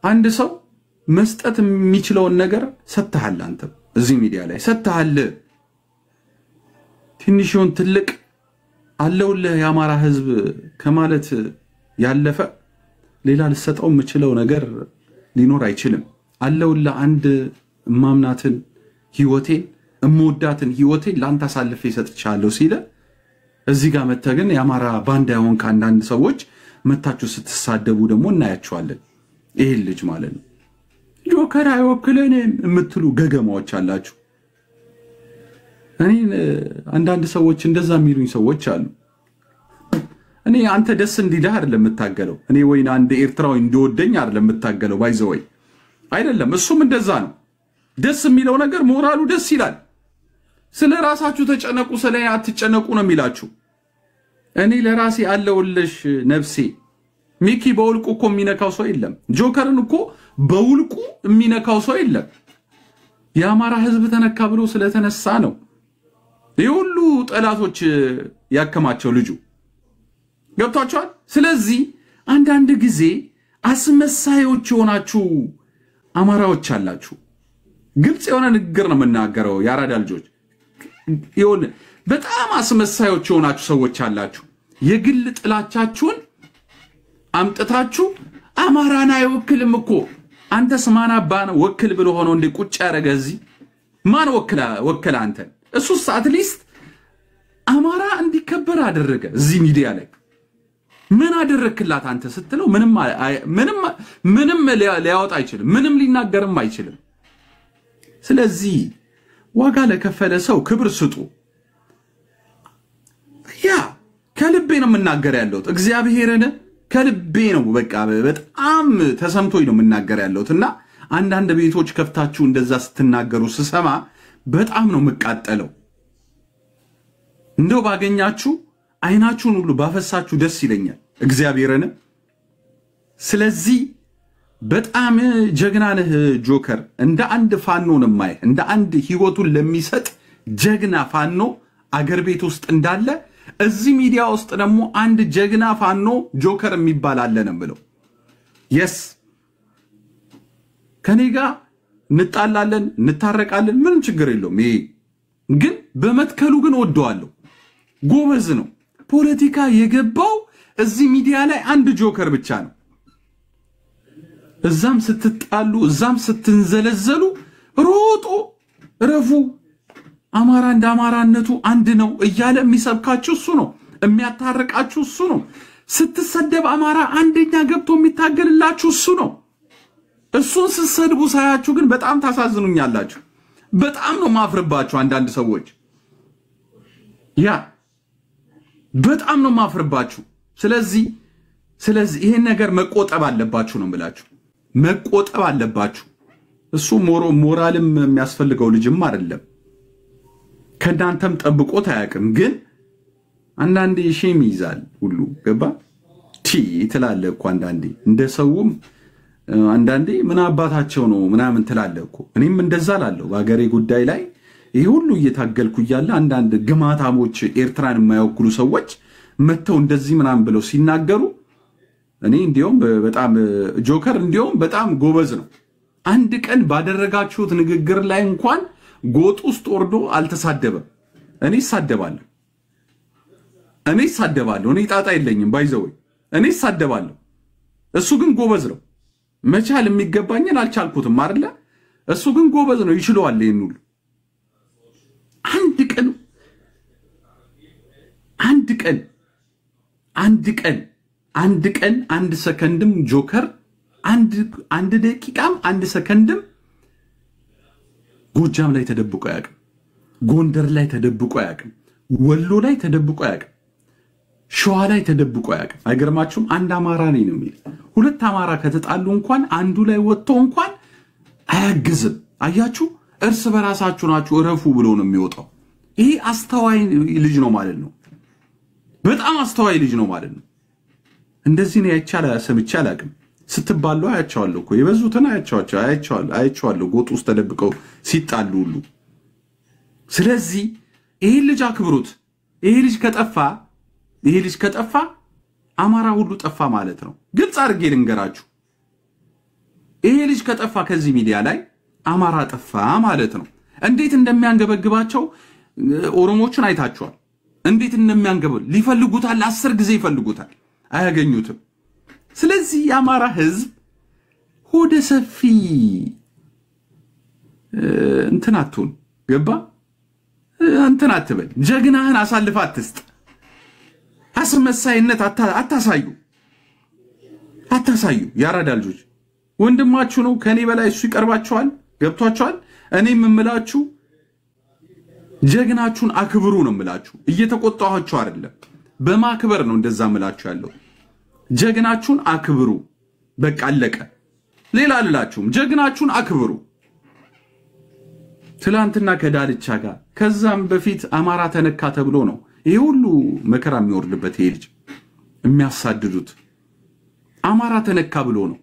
Speaker 3: አንድ ሰው መስጠት የሚችለውን ነገር ሰጥተሃል አንተ እዚህ ሚዲያ ላይ ሰጥተሃል ትንሽውን ትልቅ አለውልህ የአማራ ህዝብ ከማለት ያለፈ ሌላ ልሰጠው የምችለው ነገር ሊኖር አይችልም አለውልህ አንድ ማምናትን ህይወቴን እምወዳትን ህይወቴን ላንተ አሳልፌ ሰጥቻለሁ ሲለ እዚህ ጋር መተገን የአማራ ባንዳ ያውን ካንዳንድ ሰዎች መታችሁ ስትሳደቡ ደግሞ እናያችኋለን ይሄ ልጅ ማለት ነው ጆከር አይወክለንም የምትሉ ገገማዎች አላችሁ እኔ አንዳንድ ሰዎች እንደዛ የሚሉኝ ሰዎች አሉ እኔ አንተ ደስ እንዲልህ አይደለም የምታገለው እኔ ወይና አንድ ኤርትራዊ እንደወደኝ አይደለም የምታገለው ባይዘወይ አይደለም እሱም እንደዛ ነው ደስ የሚለው ነገር ሞራሉ ደስ ይላል ስለ ራሳችሁ ተጨነቁ ስለኔ አትጨነቁ ነው የሚላችሁ እኔ ለራሴ አለውልሽ ነፍሴ ሚኪ በውልቁ እኮ የሚነካው ሰው የለም ጆከርን እኮ በውልቁ የሚነካው ሰው የለም የአማራ ህዝብ ተነካ ብሎ ስለተነሳ ነው የሁሉ ጠላቶች ያከማቸው ልጁ ገብቷቸዋል ስለዚህ አንዳንድ ጊዜ አስመሳዮች ሆናችሁ አማራዎች አላችሁ ግልጽ የሆነ ንግግር ነው መናገረው ያራዳ ልጆች ይሁን በጣም አስመሳዮች ሆናችሁ ሰዎች አላችሁ የግል ጥላቻችሁን አምጥታችሁ አማራን አይወክልም እኮ አንተ ስማና ባነ ወክል ብሎ ሆኖ እንደ ቁጭ ያረገዚ ማን ወክላ አንተ እሱስ አትሊስት አማራ እንዲከበር አደረገ እዚህ ሚዲያ ላይ ምን አደረክላት አንተ ስትለው ምንም ሊያወጣ አይችልም ምንም ሊናገርም አይችልም ስለዚህ ዋጋ ለከፈለ ሰው ክብር ስጡ ያ ከልቤ ነው መናገር ያለሁት እግዚአብሔርን ከልቤ ነው በቃ በጣም ተሰምቶኝ ነው መናገር ያለሁትና አንዳንድ ቤቶች ከፍታችሁ እንደዛ ስትናገሩ ስሰማ በጣም ነው መቃጠለው እንደው ባገኛችሁ አይናችሁን ሁሉ ባፈሳችሁ ደስ ይለኛል እግዚአብሔርን ስለዚህ በጣም ጀግና ነህ ጆከር እንደ አንድ ፋኖ ነው ማይ እንደ አንድ ህይወቱን ለሚሰጥ ጀግና ፋኖ አገር ቤት ውስጥ እንዳለ እዚህ ሚዲያ ውስጥ ደግሞ አንድ ጀግና ፋኖ ጆከር የሚባል አለ ነው ብለው yes ከኔጋ እንጣላለን እንታረቃለን ምን ችግር የለውም ይሄ ግን በመትከሉ ግን ወደዋለሁ ጎበዝ ነው ፖለቲካ የገባው እዚህ ሚዲያ ላይ አንድ ጆከር ብቻ ነው እዛም ስትጣሉ እዛም ስትንዘለዘሉ ሮጦ ረፉ አማራ እንደ አማራነቱ አንድ ነው እያለ የሚሰብካችሁ እሱ ነው የሚያታርቃችሁ እሱ ነው ስትሰደብ አማራ አንደኛ ገብቶ የሚታገልላችሁ እሱ ነው እሱን ስትሰድቡ ሳያችሁ ግን በጣም ታሳዝኑኛላችሁ በጣም ነው ማፍርባችሁ አንዳንድ ሰዎች ያ በጣም ነው ማፍርባችሁ ስለዚህ ይሄን ነገር መቆጠብ አለባችሁ ነው የምላችሁ መቆጠብ አለባችሁ እሱ ሞራልም የሚያስፈልገው ልጅም አይደለም ከናንተም ጠብቆት አያውቅም ግን አንዳንዴ ሼም ይዛል ሁሉ ገባ ትላለ እኮ አንዳንዴ እንደሰውም አንዳንዴ ምን አባታቸው ነው ምናምን ትላለ እኮ እኔም እንደዛ ላለው በአገሬ ጉዳይ ላይ ይሄ ሁሉ እየታገልኩ ይያለ አንዳንድ ግማታሞች ኤርትራን የማይወክሉ ሰዎች መተው እንደዚህ ምናምን ብለው ሲናገሩ እኔ እንዲያውም በጣም ጆከር እንዲያውም በጣም ጎበዝ ነው አንድ ቀን ባደረጋችሁት ንግግር ላይ እንኳን ጎጥ ውስጥ ወርዶ አልተሳደበም እኔ ሳደባለሁ እኔ ጣጣ የለኝም ባይዘው እኔ ሳደባለሁ እሱ ግን ጎበዝ ነው መቻል የሚገባኝን አልቻልኩትም አይደለ እሱ ግን ጎበዝ ነው ይችላል ይኑል አንድ ቀን አንድ ሰከንድም ጆከር አንድ ደቂቃም አንድ ሰከንድም ጎጃም ላይ ተደብቆ ያውቅም ጎንደር ላይ ተደብቆ ያውቅም ወሎ ላይ ተደብቆ ያውቅም ሸዋ ላይ ተደብቆ ያውቅም አይገርማችሁም አንድ አማራ ነኝ ነው የሚል ሁለት አማራ ከተጣሉ እንኳን አንዱ ላይ ወጥቶ እንኳን አያግዝም አያችሁ እርስ በራሳችሁ ናችሁ እረፉ ብሎ ነው የሚወጣው ይሄ አስተዋይ ልጅ ነው ማለት ነው በጣም አስተዋይ ልጅ ነው ማለት ነው እንደዚህ ነው ሰምቼ አላውቅም ስትባሉ አያቻለሁ እኮ የበዙትን አያቻለሁ ጎጥ ውስጥ ተደብቀው ሲጣሉ ሁሉ ስለዚህ ይሄ ልጅ አክብሩት ይሄ ልጅ ከጠፋ አማራ ሁሉ ጠፋ ማለት ነው ግልጽ አድርጌ ልንገራችሁ ይሄ ልጅ ከጠፋ ከዚህ ሚዲያ ላይ አማራ ጠፋ ማለት ነው እንዴት እንደሚያንገበግባቸው ኦሮሞችን አይታችኋል እንዴት እንደሚያንገበል ሊፈልጉታል 10 ጊዜ ይፈልጉታል አያገኙትም ስለዚህ የአማራ ህዝብ ሆደ ሰፊ እንትናቱን ገባ እንትናትበል ጀግናህን አሳልፋ አትስጥ አስመሳይነት አታሳዩ ያራዳ ልጆች ወንድማችሁ ነው ከኔ በላይ እሱ ይቀርባችኋል ገብቷችኋል እኔም የምላችሁ ጀግናችሁን አክብሩ ነው የምላችሁ እየተቆጣኋችሁ አይደለም በማክበር ነው እንደዛ የምላችሁ ያለው ጀግናችሁን አክብሩ በቃ አለቀ ሌላ ልላችሁም ጀግናችሁን አክብሩ ትላንትና ከዳልቻ ጋር ከዛም በፊት አማራ ተነካ ተብሎ ነው ይሄ ሁሉ መከራ የሚወርድበት ይሄ ልጅ የሚያሳድዱት አማራ ተነካ ብሎ ነው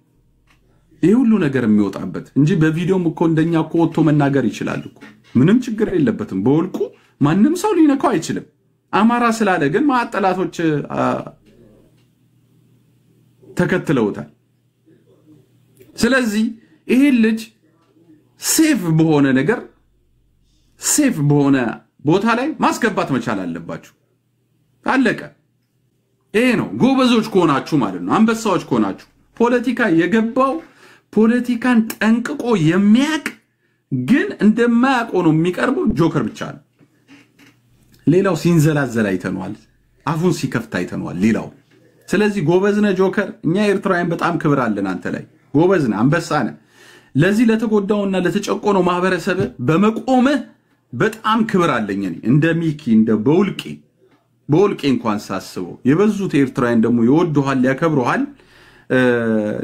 Speaker 3: ይሄ ሁሉ ነገር የሚወጣበት እንጂ በቪዲዮም እኮ እንደኛ እኮ ወጥቶ መናገር ይችላል እኮ ምንም ችግር የለበትም በወልቁ ማንንም ሰው ሊነካው አይችልም አማራ ስላለ ግን ማጠላቶች ተከትለውታል ስለዚህ ይሄ ልጅ ሴፍ በሆነ ቦታ ላይ ማስገባት መቻል አለባችሁ አለቀ ይሄ ነው ጎበዞች ከሆናችሁ ማለት ነው አንበሳዎች ከሆናችሁ ፖለቲካ የገባው ፖለቲካን ጠንቅቆ የሚያቅ ግን እንደማያውቀው ነው የሚቀርበው ጆከር ብቻ ነው ሌላው ሲንዘላዘል አይተነዋል አፉን ሲከፍት አይተነዋል ሌላው ስለዚህ ጎበዝነ ጆከር እኛ ኤርትራውያን በጣም ክብር አለን አንተ ላይ ጎበዝነ አንበሳነ ለዚህ ለተጎዳውና ለተጨቆነው ማህበረሰብ በመቆመ በጣም ክብር አለኝ እኔ እንደ ሚኪ እንደ በውልቄ እንኳን ሳስበው የበዙት ኤርትራውያን ደግሞ ይወዱሃል ያከብሩሃል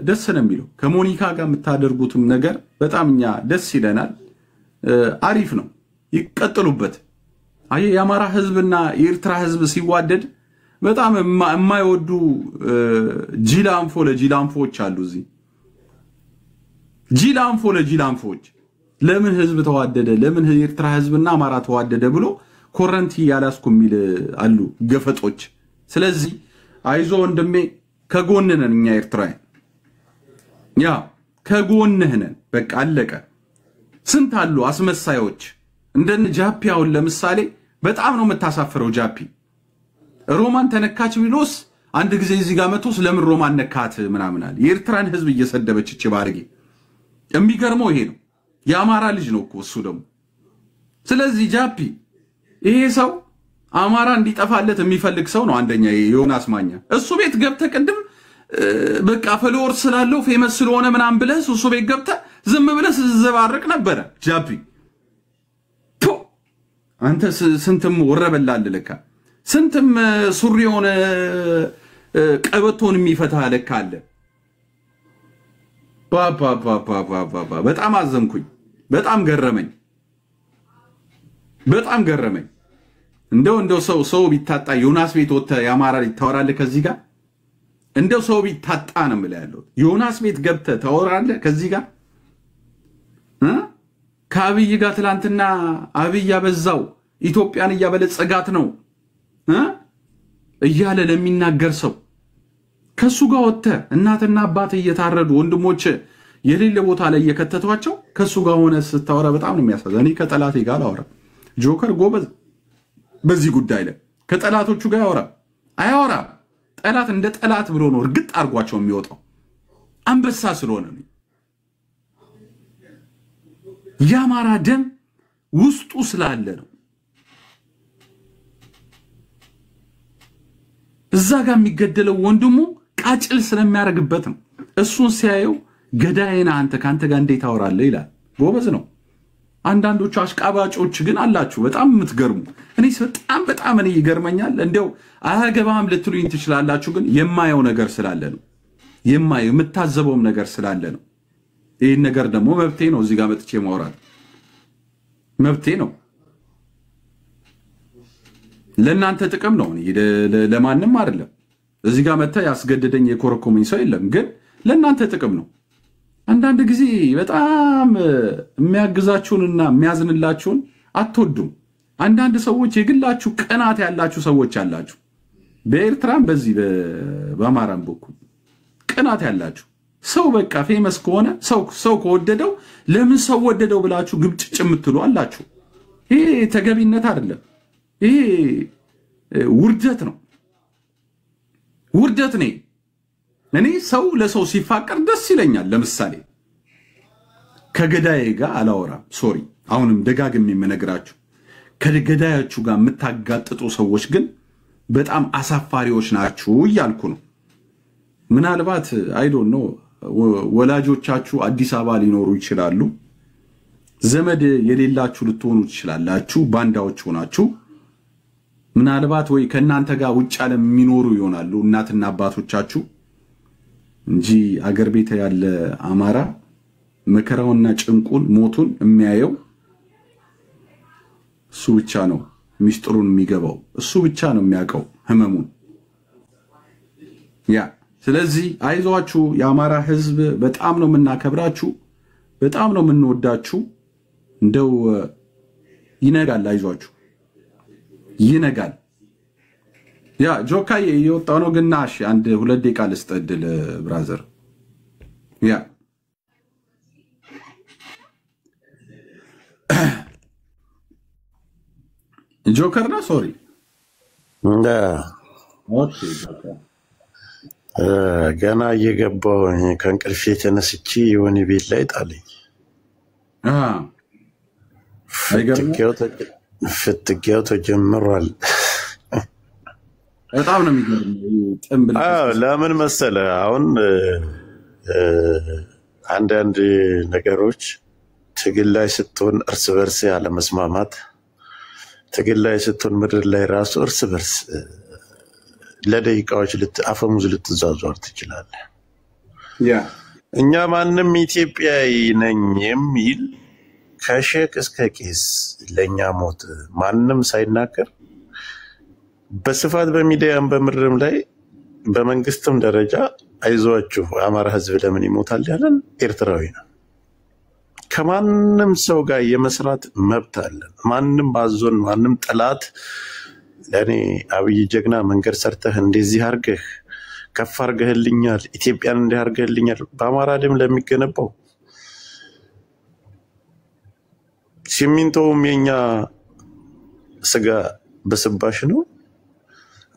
Speaker 3: ደስ ነው የሚለው ከሞኒካ ጋር የምታደርጉትም ነገር በጣም እኛ ደስ ይለናል አሪፍ ነው ይቀጥሉበት አይ የአማራ ህዝብና የኤርትራ ህዝብ ሲዋደድ በጣም የማይወዱ ጂላንፎዎች አሉ እዚህ ጂላንፎዎች ለምን ህዝብ ተዋደደ ለምን የኤርትራ ህዝብና አማራ ተዋደደ ብሎ ኮረንቲ ያላስኩ የሚል አሉ ገፈጦች ስለዚህ አይዞ ወንድሜ ከጎንነን እኛ ኤርትራውያን ያ ከጎንነን በቃ አለቀ ስንት አሉ አስመሳዮች እንደነ ጃፒያውን ለምሳሌ በጣም ነው መታሳፈረው ጃፒ ሮማን ተነካች ቢሎስ አንድ ጊዜ እዚህ ጋር መጥቶ ስለምን ሮማን ነካት ምናምናል የኤርትራን ህዝብ እየሰደበች እቺ ባርጌ የሚገርመው ይሄ ነው የአማራ ልጅ ነው እኮ እሱ ደግሞ ስለዚህ ጃፒ ይሄ ሰው አማራ እንዲጠፋለት የሚፈልግ ሰው ነው። አንደኛ ዮናስ ማኛ እሱ ቤት ገብተህ ቅድም በቃ ፎሎወር ስላለው ፌመስ ስለሆነ ምናምን ብለህ እሱ ቤት ገብተህ ዝም ብለህ ስትዘባረቅ ነበረ። ጃፒ አንተ ስንትም ወረበላል ለካ ስንትም ሱሪውን ቀበቶን የሚፈታ ለካ አለ። ባባ በጣም አዘንኩኝ። በጣም ገረመኝ። እንደው ሰው ቢታጣ ዮናስ ቤት ወጥተህ ያማራ ልታወራለህ ከዚህ ጋር እንደው ሰው ቢታጣ ነው ማለት ያለው። ዮናስ ቤት ገብተህ ታወራለህ ከዚህ ጋር ከአብይ ጋር ትላንትና አብይ ያበዛው ኢትዮጵያን ያበለጸጋት ነው እያለ ለሚናገር ሰው ከሱ ጋር ወጥተህ እናትና አባት እየታረዱ ወንድሞች የሌለ ቦታ ላይ እየከተቷቸው ከሱ ጋር ሆነ ስታወራ በጣም ነው የሚያሳዝነው። እኔ ከጠላቴ ጋር አወራ ጆከር ጎበዝ በዚህ ጉዳይ ላይ ከጠላቶቹ ጋር አያወራ ጠላት እንደ ጠላት ብሎ ነው እርግጥ አርጓቸው የሚወጣው አንበሳ ስለሆነ ነው። ያማራ ደም ውስጡ ስላለ ነው። እዛ ጋር የሚገደለው ወንድሙ ቃጭል ስለሚያረግበት ነው። እሱን ሲያየው ገዳይና አንተ ካንተ ጋር እንዴት ታወራለህ ይላል። ጎበዝ ነው። አንዳንዶቹ አሽቃባጮች ግን አላችሁ በጣም የምትገርሙ። እኔ በጣም እኔ ይገርመኛል። እንደው አያገባም ልትሉኝ ትችላላችሁ፣ ግን የማየው ነገር ስላለ ነው። የምታዘበውም ነገር ስላለ ነው። ይሄን ነገር ደግሞ መብቴ ነው እዚህ ጋር መጥቼ ማውራት መብቴ ነው። ለእናንተ ጥቅም ነው ለማንም አይደለም። እዚህ ጋር መጣ ያስገደደኝ የኮረኮመኝ ሰው የለም፣ ግን ለእናንተ ጥቅም ነው። አንዳንድ ጊዜ በጣም የሚያግዛችሁንና የሚያዝንላችሁን አትወዱም። አንዳንድ ሰዎች የግላችሁ ቀናት ያላችሁ ሰዎች አላችሁ። በኤርትራም በዚህ በአማራም በኩል ቀናት ያላችሁ ሰው በቃ ፌመስ ከሆነ ሰው ከወደደው ለምን ሰው ወደደው ብላችሁ ግብጭጭ የምትሉ አላችሁ። ይሄ ተገቢነት አይደለም። ይሄ ውርደት ነው። ውርደት ነው። እኔ ሰው ለሰው ሲፋቀር ደስ ይለኛል። ለምሳሌ ከገዳዬ ጋር አላወራም። ሶሪ አሁንም ደጋግሜ የምነግራችሁ ከገዳያችሁ ጋር የምታጋጥጡ ሰዎች ግን በጣም አሳፋሪዎች ናችሁ እያልኩ ነው። ምናልባት አይ ዶንት ኖ ወላጆቻችሁ አዲስ አበባ ሊኖሩ ይችላሉ። ዘመድ የሌላችሁ ልትሆኑ ትችላላችሁ። ባንዳዎች ሆናችሁ ምናልባት ወይ ከናንተ ጋር ውጭ ዓለም የሚኖሩ ይሆናሉ እናትና አባቶቻችሁ እንጂ አገር ቤት ያለ አማራ መከራውና ጭንቁን ሞቱን የሚያየው እሱ ብቻ ነው። ሚስጥሩን የሚገባው እሱ ብቻ ነው የሚያውቀው ህመሙን። ስለዚህ አይዟችሁ የአማራ ህዝብ በጣም ነው የምናከብራችሁ፣ በጣም ነው የምንወዳችሁ። እንደው ይነጋል፣ አይዟችሁ ይነጋል። ጆካዬ እየወጣው ነው ግን እሺ አንድ ሁለት ደቂቃ ልስጥድል ብራዘር። ጆከር ነው ሶሪ ኦኬ
Speaker 6: ገና እየገባው ከእንቅልፌ ተነስቼ የሆነ ቤት ላይ ጣለኝ። ፍትጊያው ተጀምሯል።
Speaker 3: በጣም ነው የሚገርመው።
Speaker 6: ለምን መሰለ አሁን አንዳንድ ነገሮች ትግል ላይ ስትሆን እርስ በርስ ያለ መስማማት፣ ትግል ላይ ስትሆን ምድር ላይ ራሱ እርስ በርስ ለደቂቃዎች አፈሙዝ ልትዛዟር ትችላለህ። እኛ ማንም ኢትዮጵያዊ ነኝ የሚል ከሼክ እስከ ቄስ ለኛ ሞት ማንም ሳይናገር በስፋት በሚዲያም በምድርም ላይ በመንግስትም ደረጃ አይዟችሁ አማራ ህዝብ ለምን ይሞታል ያለን ኤርትራዊ ነው። ከማንም ሰው ጋር የመስራት መብት አለን። ማንም አዞን ማንም ጠላት ለኔ አብይ ጀግና መንገድ ሰርተህ እንደዚህ አርገህ ከፍ አርገህልኛል ኢትዮጵያን እንደ አርገህልኛል በአማራ ደም ለሚገነባው ሲሚንቶውም የኛ ስጋ በስባሽ ነው።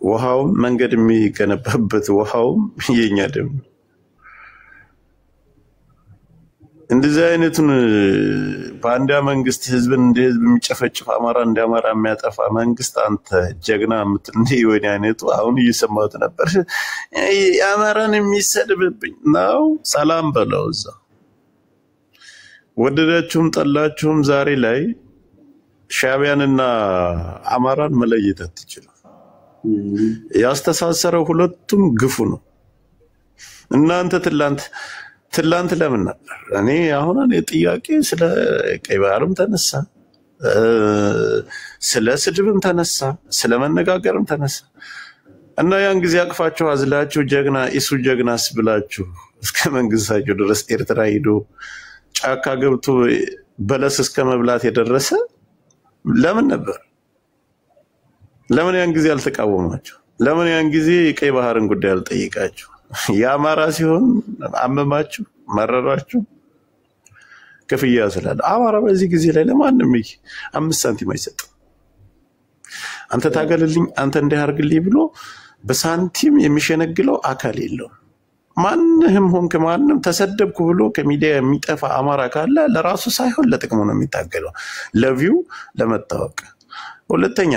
Speaker 6: ውሃውም መንገድ የሚገነባበት ውሃውም የኛ ደም ነው። እንደዚህ አይነቱን ባንዳ መንግስት ህዝብን እንደ ህዝብ የሚጨፈጭፍ አማራ እንደ አማራ የሚያጠፋ መንግስት አንተ ጀግና የምትል ወይ አይነቱ አሁን እየሰማሁት ነበር። የአማራን የሚሰድብብኝ ነው። ሰላም በለው እዛ ወደዳችሁም ጠላችሁም ዛሬ ላይ ሻዕቢያንና አማራን መለየት አትችሉም። ያስተሳሰረው ሁለቱም ግፉ ነው። እናንተ ትላንት ለምን ነበር? እኔ አሁን ጥያቄ ስለ ቀይ ባህርም ተነሳ፣ ስለ ስድብም ተነሳ፣ ስለ መነጋገርም ተነሳ እና ያን ጊዜ አቅፋችሁ አዝላችሁ ጀግና ኢሱ ጀግናስ ብላችሁ እስከ መንግስታችሁ ድረስ ኤርትራ ሄዶ ጫካ ገብቶ በለስ እስከ መብላት የደረሰ ለምን ነበር? ለምን ያን ጊዜ አልተቃወማችሁ? ለምን ያን ጊዜ ቀይ ባህርን ጉዳይ አልጠየቃችሁ? የአማራ ሲሆን አመማችሁ፣ መረራችሁ። ክፍያ ስላለ አማራ በዚህ ጊዜ ላይ ለማንም 5 ሳንቲም አይሰጥም። አንተ ታገልልኝ፣ አንተ እንዲያርግልኝ ብሎ በሳንቲም የሚሸነግለው አካል የለውም። ማንንም ሆንክ ማንንም ተሰደብኩ ብሎ ከሚዲያ የሚጠፋ አማራ ካለ ለራሱ ሳይሆን ለጥቅሙ ነው የሚታገለው፣ ለቪው ለመታወቅ። ሁለተኛ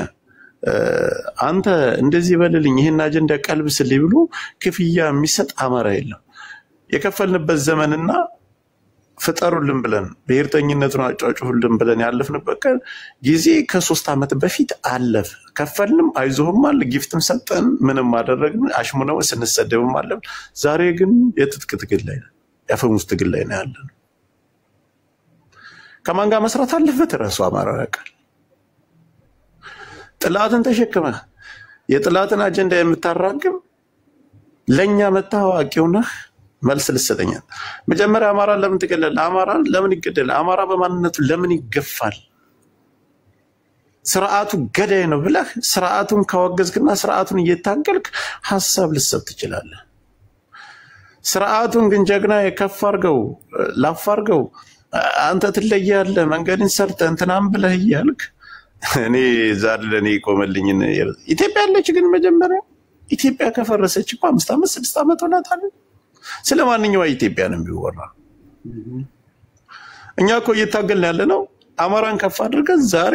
Speaker 6: አንተ እንደዚህ በልልኝ ይሄን አጀንዳ ቀልብስልኝ ብሎ ክፍያ የሚሰጥ አማራ የለም። የከፈልንበት ዘመንና ፍጠሩልን ብለን ብሔርተኝነቱን አጫጭሁልን ብለን ያለፍንበት ጊዜ ከ3 ዓመት በፊት አለፈ። ከፈልንም አይዞህም አለ፣ ጊፍትም ሰጠን፣ ምንም አደረግን፣ አሽሙነው ስንሰደብም አለ። ዛሬ ግን የትጥቅ ትግል ላይ ነው፣ የአፈሙዝ ትግል ላይ ነው ያለነው። ከማን ጋር መስራት አለበት ራሱ አማራ ያውቃል። ጥላትን ተሸክመ የጥላትን አጀንዳ የምታራግብ ለኛ መታወቂው ነህ። መልስ ልሰጠኛል። መጀመሪያ አማራ ለምን ትገለል? አማራ ለምን ይገደል? አማራ በማንነቱ ለምን ይገፋል? ስርዓቱ ገዳይ ነው ብለህ ስርዓቱን ካወገዝክና ስርዓቱን እየታገልክ ሐሳብ ልሰጥ ትችላለህ። ስርዓቱን ግን ጀግና የከፍ አርገው ላፋርገው አንተ ትለያለህ መንገድን ሰርተ እንትናም ብለህ ይያልክ እኔ ዛሬ ለኔ ቆመልኝ። ኢትዮጵያ አለች ግን መጀመሪያ ኢትዮጵያ ከፈረሰች እኮ 5 ዓመት 6 ዓመት ሆናታል። ስለማንኛው ኢትዮጵያ ነው የሚወራ። እኛ እኮ እየታገልን ያለ ነው አማራን ከፍ አድርገን ዛሬ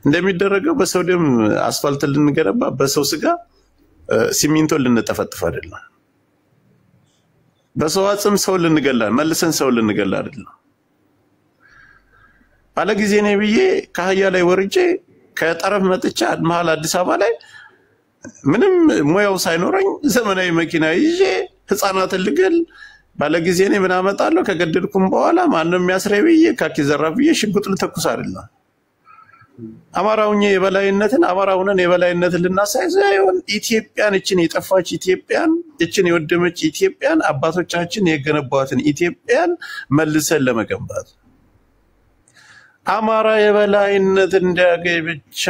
Speaker 6: እንደሚደረገው በሰው ደም አስፋልት ልንገነባ በሰው ስጋ ሲሚንቶ ልንጠፈጥፍ አይደለም። በሰው አጽም ሰው ልንገላ መልሰን ሰው ልንገላ አይደለም። ባለ ጊዜ ነው ብዬ ከአህያ ላይ ወርጄ ከጠረፍ መጥቻ መሀል አዲስ አበባ ላይ ምንም ሙያው ሳይኖረኝ ዘመናዊ መኪና ይዤ ህፃናትን ልገል ባለ ጊዜ ነው ምን አመጣለሁ? ከገደልኩም በኋላ ማንንም የሚያስረይ ብዬ ካኪ ዘራፍ ብዬ ሽጉጥ ልተኩስ አይደለም። አማራውኛ የበላይነትን አማራውንን የበላይነትን ልናሳይ ሳይሆን ኢትዮጵያን እችን የጠፋች ኢትዮጵያን እችን የወደመች ኢትዮጵያን አባቶቻችን የገነቧትን ኢትዮጵያን መልሰን ለመገንባት አማራ የበላይነት እንዲያገኝ ብቻ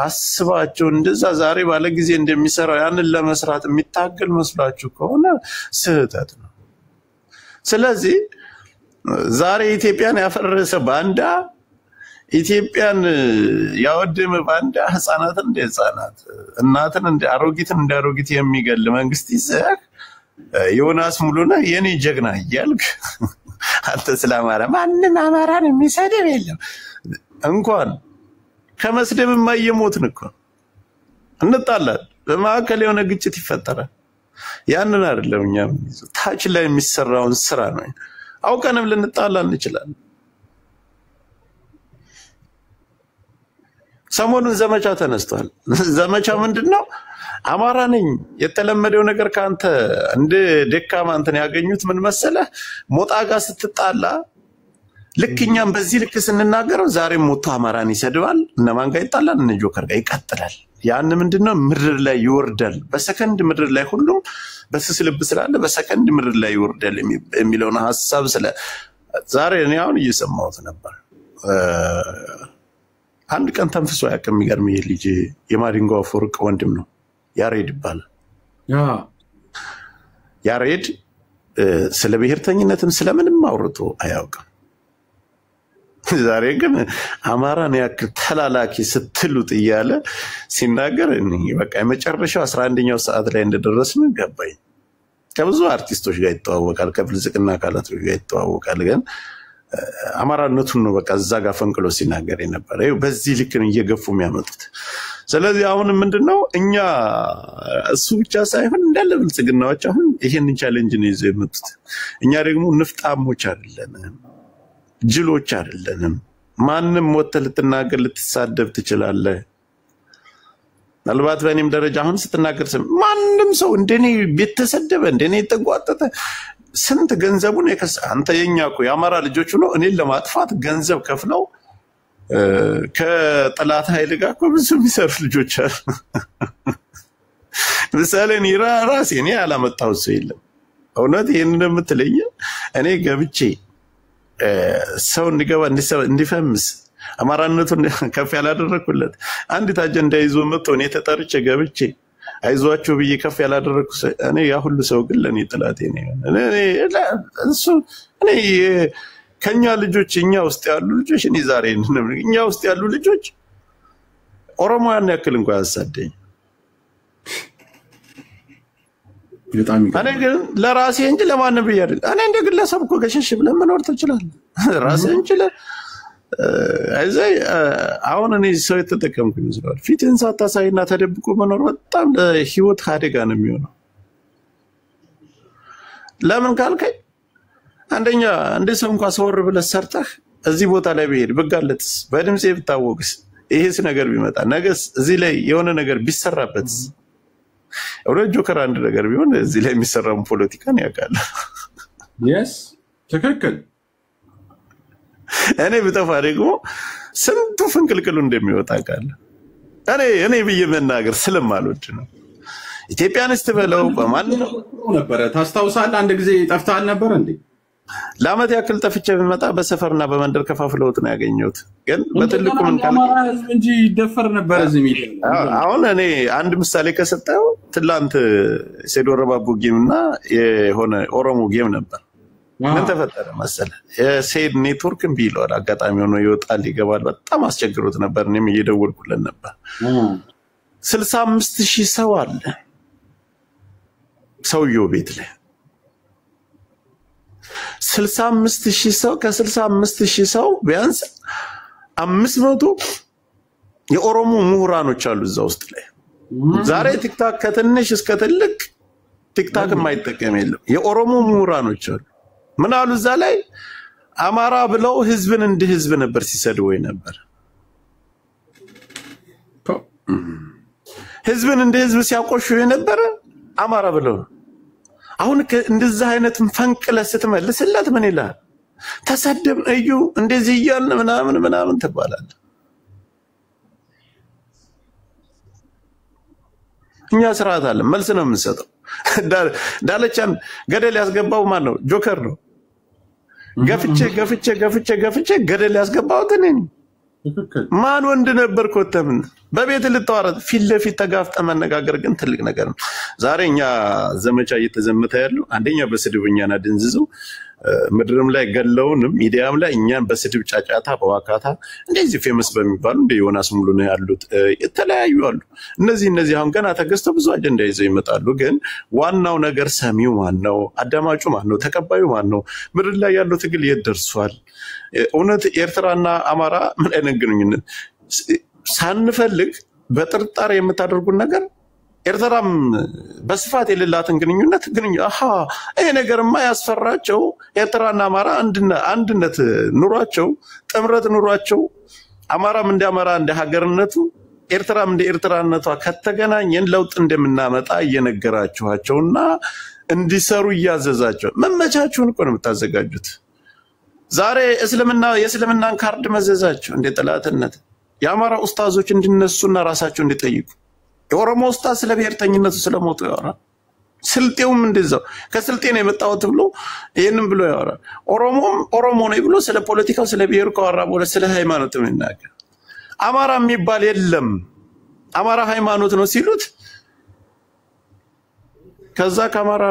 Speaker 6: አስባችሁ እንደዛ ዛሬ ባለ ጊዜ እንደሚሰራው ያንን ለመስራት የሚታገል መስላችሁ ከሆነ ስህተት ነው። ስለዚህ ዛሬ ኢትዮጵያን ያፈረሰ ባንዳ ኢትዮጵያን ያወደመ ባንዳ ህፃናትን እንደ ህፃናት እናትን እንደ አሮጊት የሚገል መንግስት ይዘህ ዮናስ ሙሉነህ የኔ ጀግና እያልክ አንተ ስለማራ ማንንም አማራን የሚሰድብ የለም። እንኳን ከመስደብ የማይሞትን እኮ እንጣላለን። በማከለ የሆነ ግጭት ይፈጠራል። ያንን አይደለም እኛ ታች ላይ የሚሰራውን ስራ ነው። አውቀንም ልንጣላ እንችላለን። ሰሞኑን ዘመቻ ተነስቷል። ዘመቻ ምንድነው? አማራ ነኝ የተለመደው ነገር ካንተ እንደ ደካማ እንትን ያገኙት ምን መሰለህ? ሞጣ ጋር ስትጣላ ልክኛም በዚህ ልክ ስንናገረው ዛሬም ሞቶ አማራን ይሰድባል። እነማን ጋር ይጣላል? እነ ጆከር ጋር ይቀጥላል። ያን ምንድነው? ምድር ላይ ይወርዳል። በሰከንድ ምድር ላይ ሁሉም በስስ ልብ ስላለ በሰከንድ ምድር ላይ ይወርዳል የሚለውን ሐሳብ ስለ ዛሬ እኔ አሁን እየሰማሁት ነበር። አንድ ቀን ተንፍሶ ያቀም የሚገርም ልጅ የማዲንጎ አፈወርቅ ወንድም ነው። ያሬድ ይባላል። ያሬድ ስለ ብሔርተኝነትም ስለምንም አውርቶ አያውቅም። ዛሬ ግን አማራን ያክል ተላላኪ ስትሉት እያለ ሲናገር እኔ በቃ የመጨረሻው 11ኛው ሰዓት ላይ እንደደረስን ገባኝ። ከብዙ አርቲስቶች ጋር ይተዋወቃል ከብልጽግና አካላቶች ጋር ይተዋወቃል ግን አማራነቱን ነው በቃ እዛ ጋር ፈንቅሎ ሲናገር የነበረ በዚህ ልክ ነው እየገፉ የሚያመጡት ስለዚህ አሁን ምንድነው እኛ እሱ ብቻ ሳይሆን እንዳለ ብልጽግናዎች አሁን ይሄንን ቻሌንጅ ነው ይዘው የመጡት እኛ ደግሞ ንፍጣሞች አይደለንም ጅሎች አይደለንም ማንንም ወተህ ልትናገር ልትሳደብ ትችላለህ ምናልባት በእኔም ደረጃ አሁን ስትናገር ማንንም ሰው እንደኔ ቤተሰደበ እንደኔ ተጓጠተ ስንት ገንዘቡን የከሳ አንተ የኛኮ ያማራ ልጆች ነው እኔን ለማጥፋት ገንዘብ ከፍለው ከጥላት ኃይል ጋር እኮ ብዙ የሚሰሩ ልጆች አሉ ምሳሌ ራሴ እኔ ያላመጣው ሰው የለም እውነት ይሄን እንደምትለኝ እኔ ገብቼ ሰው እንዲገባ እንዲፈምስ አማራነቱን ከፍ ያላደረኩለት አንዲት አጀንዳ ይዞ መጥቶ እኔ ተጠርቼ ገብቼ አይዟችሁ ብዬ ከፍ ያላደረኩ እኔ ያ ሁሉ ሰው ግን ለኔ ጥላቴ ነው እኔ ከኛ ልጆች እኛ ውስጥ ያሉ ልጆች እኔ ዛሬ እኛ ውስጥ ያሉ ልጆች ኦሮሞያን ያክል እንኳን ያሳደኝ እኔ ግን ለራሴ እንጂ ለማንም ብዬ አይደል እኔ እንደ ግለሰብ እኮ ገሸሽ ብለን መኖር ትችላለህ ራሴ እንጂ አይዘይ አሁን እኔ ሰው የተጠቀምኩ ይመስላል ፊትን ሳታሳይና ተደብቆ መኖር በጣም ለህይወት አደጋ ነው የሚሆነው ለምን ካልከኝ አንደኛ እንደ ሰው እንኳን ሰወር ብለህ ሰርተህ እዚህ ቦታ ላይ ብሄድ በጋለትስ በድምጼ ብታወቅስ ይሄስ ነገር ቢመጣ ነገስ እዚህ ላይ የሆነ ነገር ቢሰራበት ወደ ጆከር አንድ ነገር ቢሆን እዚህ ላይ የሚሰራው ፖለቲካን ያውቃል
Speaker 3: yes ትክክል
Speaker 6: እኔ በጠፋ ደግሞ ስንቱ ፍንቅልቅሉ እንደሚወጣ ቃል እኔ ብዬ መናገር ስለማልወድ ነው ኢትዮጵያንስ ተበለው በማን
Speaker 3: ነበር ታስታውሳለህ አንድ ጊዜ ጠፍታል ነበር እንዴ ለአመት ያክል ጠፍቼ በመጣ በሰፈርና በመንደር ከፋፍለውት ነው ያገኘሁት ግን በትልቁ ምን ካለ እንጂ ይደፈር ነበር እዚህ ሚዲያ
Speaker 6: አሁን እኔ አንድ ምሳሌ ከሰጠው ትላንት ሴዶረባቡ ጌምና የሆነ ኦሮሞ ጌም ነበር ምን ተፈጠረ መሰለህ የሴድ ኔትወርክን ቢሏል አጋጣሚ ሆኖ ይወጣል ይገባል በጣም አስቸግሮት ነበር እኔም እየደወልኩለት ነበር 65000 ሰው አለ ሰውየው ቤት ላይ 65000 ሰው ከ65000 ሰው ቢያንስ 500 የኦሮሞ ምሁራኖች አሉ እዛ ውስጥ ላይ ዛሬ ቲክታክ ከትንሽ እስከ ትልቅ ቲክታክ የማይጠቀም የለም የኦሮሞ ምሁራኖች አሉ ምን አሉ እዛ ላይ አማራ ብለው ህዝብን እንደ ህዝብ ነበር ሲሰድው ነበር ህዝብን እንደ ህዝብ ሲያቆሹ ነበር አማራ ብለው አሁን እንደዛ አይነት ፈንቅለ ስትመልስለት ምን ይላል ተሰደብ እዩ እንደዚህ ይያል ምናምን ተባላል እኛ ስርዓት አለ መልስ ነው የምንሰጠው ዳለቻን ገደል ያስገባው ማን ነው ጆከር ነው ገፍቼ ገደል ያስገባው ተነኝ ማን ወንድ ነበር ኮተምን በቤት ልታወራት ፊት ለፊት ተጋፍጠ መነጋገር ግን ትልቅ ነገር ነው ዛሬኛ ዘመቻ እየተዘመተ ያለው አንደኛ በስድብኛና ድንዝዘው ምድርም ላይ ገለውንም ሚዲያም ላይ እኛን በስድብ ጫጫታ በዋካታ እንደዚህ ፌመስ በሚባሉ እንደ ዮናስ ሙሉ ነው ያሉት የተለያዩ አሉ እነዚህ አሁን ገና ተገዝተው ብዙ አጀንዳ ይዘው ይመጣሉ ግን ዋናው ነገር ሰሚው ማን ነው አዳማጩ ማን ነው ተቀባዩ ማን ነው ምድር ላይ ያለው ትግል ይደርሷል እውነት ኤርትራና አማራ ምን አይነት ግንኙነት ሳንፈልግ በጥርጣሬ የምታደርጉን ነገር ኤርትራም በስፋት የሌላትን ግንኙነት ይሄ ነገርማ ያስፈራቸው ኤርትራና አማራ አንድነት ኑሯቸው ጥምረት ኑሯቸው አማራም እንደ አማራ እንደ ሀገርነቱ ኤርትራም እንደ ኤርትራነቷ ከተገናኘን ለውጥ እንደምናመጣ እየነገራችኋቸውና እንዲሰሩ እያዘዛቸው መመቻችሁን እኮ ነው የምታዘጋጁት ዛሬ የእስልምናን ካርድ መዘዛቸው እንደ ጥላትነት የአማራ ኡስታዞች እንዲነሱና ራሳቸው እንዲጠይቁ የኦሮሞ ኡስታዝ ስለ ብሔርተኝነቱ ስለሞቱ ያወራል ስልጤውም እንደዛው ከስልጤ ነው የመጣው ብሎ ይሄንን ብሎ ያወራል ኦሮሞ ነው ብሎ ስለ ፖለቲካው ስለ ብሔር ካወራ በኋላ ስለ ሃይማኖት ምን ይናገር አማራ የሚባል የለም አማራ ሃይማኖት ነው ሲሉት ከዛ ከአማራ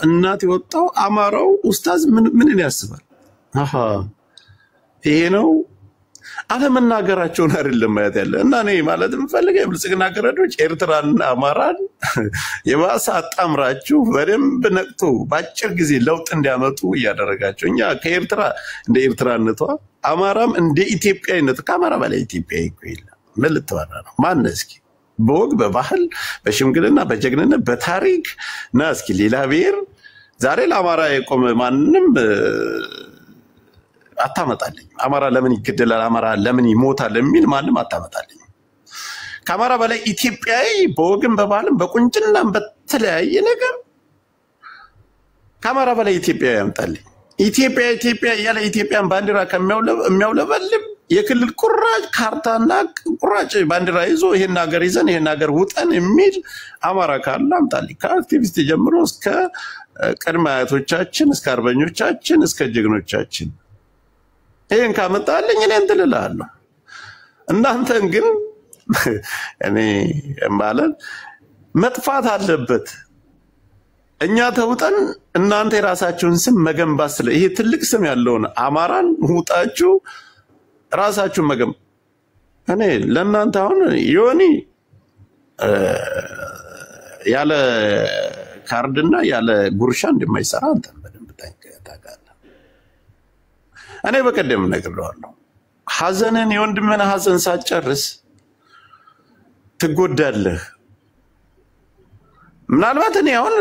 Speaker 6: እናት የወጣው አማራው ኡስታዝ ምን ያስባል ይሄ ነው አለመናገራቸውን አይደለም ማለት ያለ እና እኔ ማለት የምፈልገው የብልጽግና ገረዶች ኤርትራና አማራን የባሰ አጣምራችሁ በደንብ ነቅቶ በአጭር ጊዜ ለውጥ እንዲያመጡ እያደረጋቸው እኛ ከኤርትራ እንደ ኤርትራነቷ አማራም እንደ ኢትዮጵያዊነት ከአማራ በላይ ኢትዮጵያዊ እኮ የለም። ምን ልትወራ ነው? ማን እስኪ በወግ በባህል በሽምግልና በጀግንነት በታሪክ ና እስኪ ሌላ ብሔር ዛሬ ለአማራ የቆመ ማንንም አታመጣልኝ። አማራ ለምን ይገደላል? አማራ ለምን ይሞታል? የሚል ማንም አታመጣልኝ። ከአማራ በላይ ኢትዮጵያዊ በወግም በባህልም በቁንጭናም በተለያየ ነገር ከአማራ በላይ ኢትዮጵያዊ ያምጣልኝ። ኢትዮጵያ ያለ ኢትዮጵያን ባንዲራ ከሚያውለበልብ የክልል ቁራጭ ካርታና ቁራጭ ባንዲራ ይዞ ይሄን ሀገር ይዘን ይሄን ሀገር ውጠን የሚል አማራ ካለ አምጣልኝ። ከአክቲቪስት ጀምሮ እስከ ቀድመ አያቶቻችን እስከ አርበኞቻችን እስከ ጀግኖቻችን ይሄን ካመጣልኝ እኔ እንትን እልሃለሁ። እናንተን ግን እኔ ማለት መጥፋት አለበት። እኛ ተውጠን እናንተ የራሳችሁን ስም መገንባት ስለ ይሄ ትልቅ ስም ያለውን አማራን ውጣችሁ ራሳችሁን መገንባት እኔ ለእናንተ አሁን ዮኒ ያለ ካርድና ያለ ጉርሻ እንደማይሰራ አንተ በደንብ ታውቃለህ። እኔ በቀደም ነግሬዋለሁ። ሐዘንን የወንድምህን ሐዘን ሳትጨርስ ትጎዳለህ። ምናልባት እኔ አሁን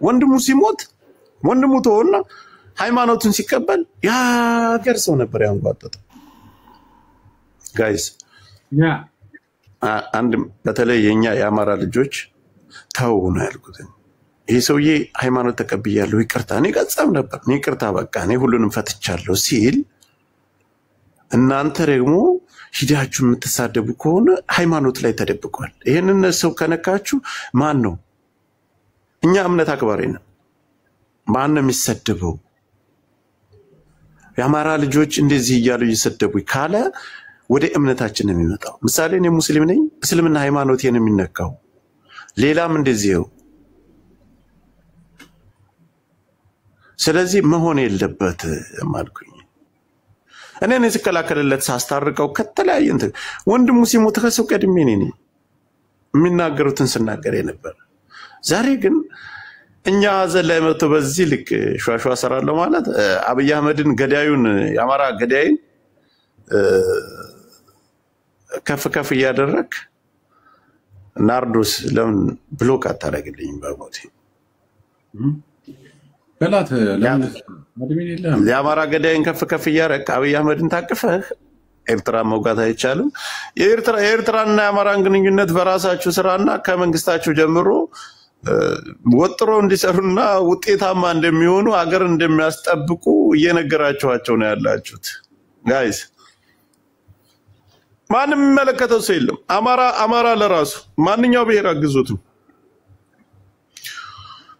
Speaker 6: ወንድሙ ሲሞት ወንድሙ ተወና ሃይማኖቱን ሲቀበል ያገር ሰው ነበር ያንጓጠጠው። ጋይስ አንድ በተለይ የኛ የአማራ ልጆች ተው ነው ያልኩት። ይሄ ሰውዬ ሃይማኖት ተቀብያለሁ ይቅርታ እኔ ቀጻም ነበር እኔ ይቅርታ በቃ እኔ ሁሉንም ፈትቻለሁ ሲል እናንተ ደግሞ ሂዳችሁ የምትሳደቡ ከሆነ ሃይማኖት ላይ ተደብቋል። ይሄንን ሰው ከነካችሁ ማን ነው? እኛ እምነት አክባሪ ነን። ማን ነው የሚሰደበው? የአማራ ልጆች እንደዚህ እያሉ ይሰደቡ ካለ ወደ እምነታችን ነው የሚመጣው። ምሳሌ እኔ ሙስሊም ነኝ፣ እስልምና ሃይማኖቴን የሚነካው ሌላም እንደዚህው። ስለዚህ መሆን የለበት ማልኩኝ። እኔ ነኝ ስከላከለለት ሳስታርቀው ከተለያየ እንትን ወንድሙ ሲሞት ከሰው ቀድሜ ነኝ የሚናገሩትን ስናገር ነበር። ዛሬ ግን እኛ ዘላይ መጥቶ በዚህ ልክ ሸዋሸዋ ሰራለው ማለት አብይ አህመድን ገዳዩን የአማራ ገዳይን ከፍ እያደረክ ናርዶስ ለምን ብሎክ አታረግልኝ? በሞቴ
Speaker 3: በላት ለምን
Speaker 6: የአማራ ገዳይን ከፍ እያረክ አብይ አህመድን ታቅፈህ ኤርትራ መውጋት አይቻልም። የኤርትራና የአማራን ግንኙነት በራሳችሁ ስራና ከመንግስታችሁ ጀምሮ ወጥሮ እንዲሰሩና ውጤታማ እንደሚሆኑ አገር እንደሚያስጠብቁ እየነገራችኋቸው ነው ያላችሁት። ጋይስ ማንም መለከተው ሰው የለም። አማራ ለራሱ ማንኛው ብሔር አግዞት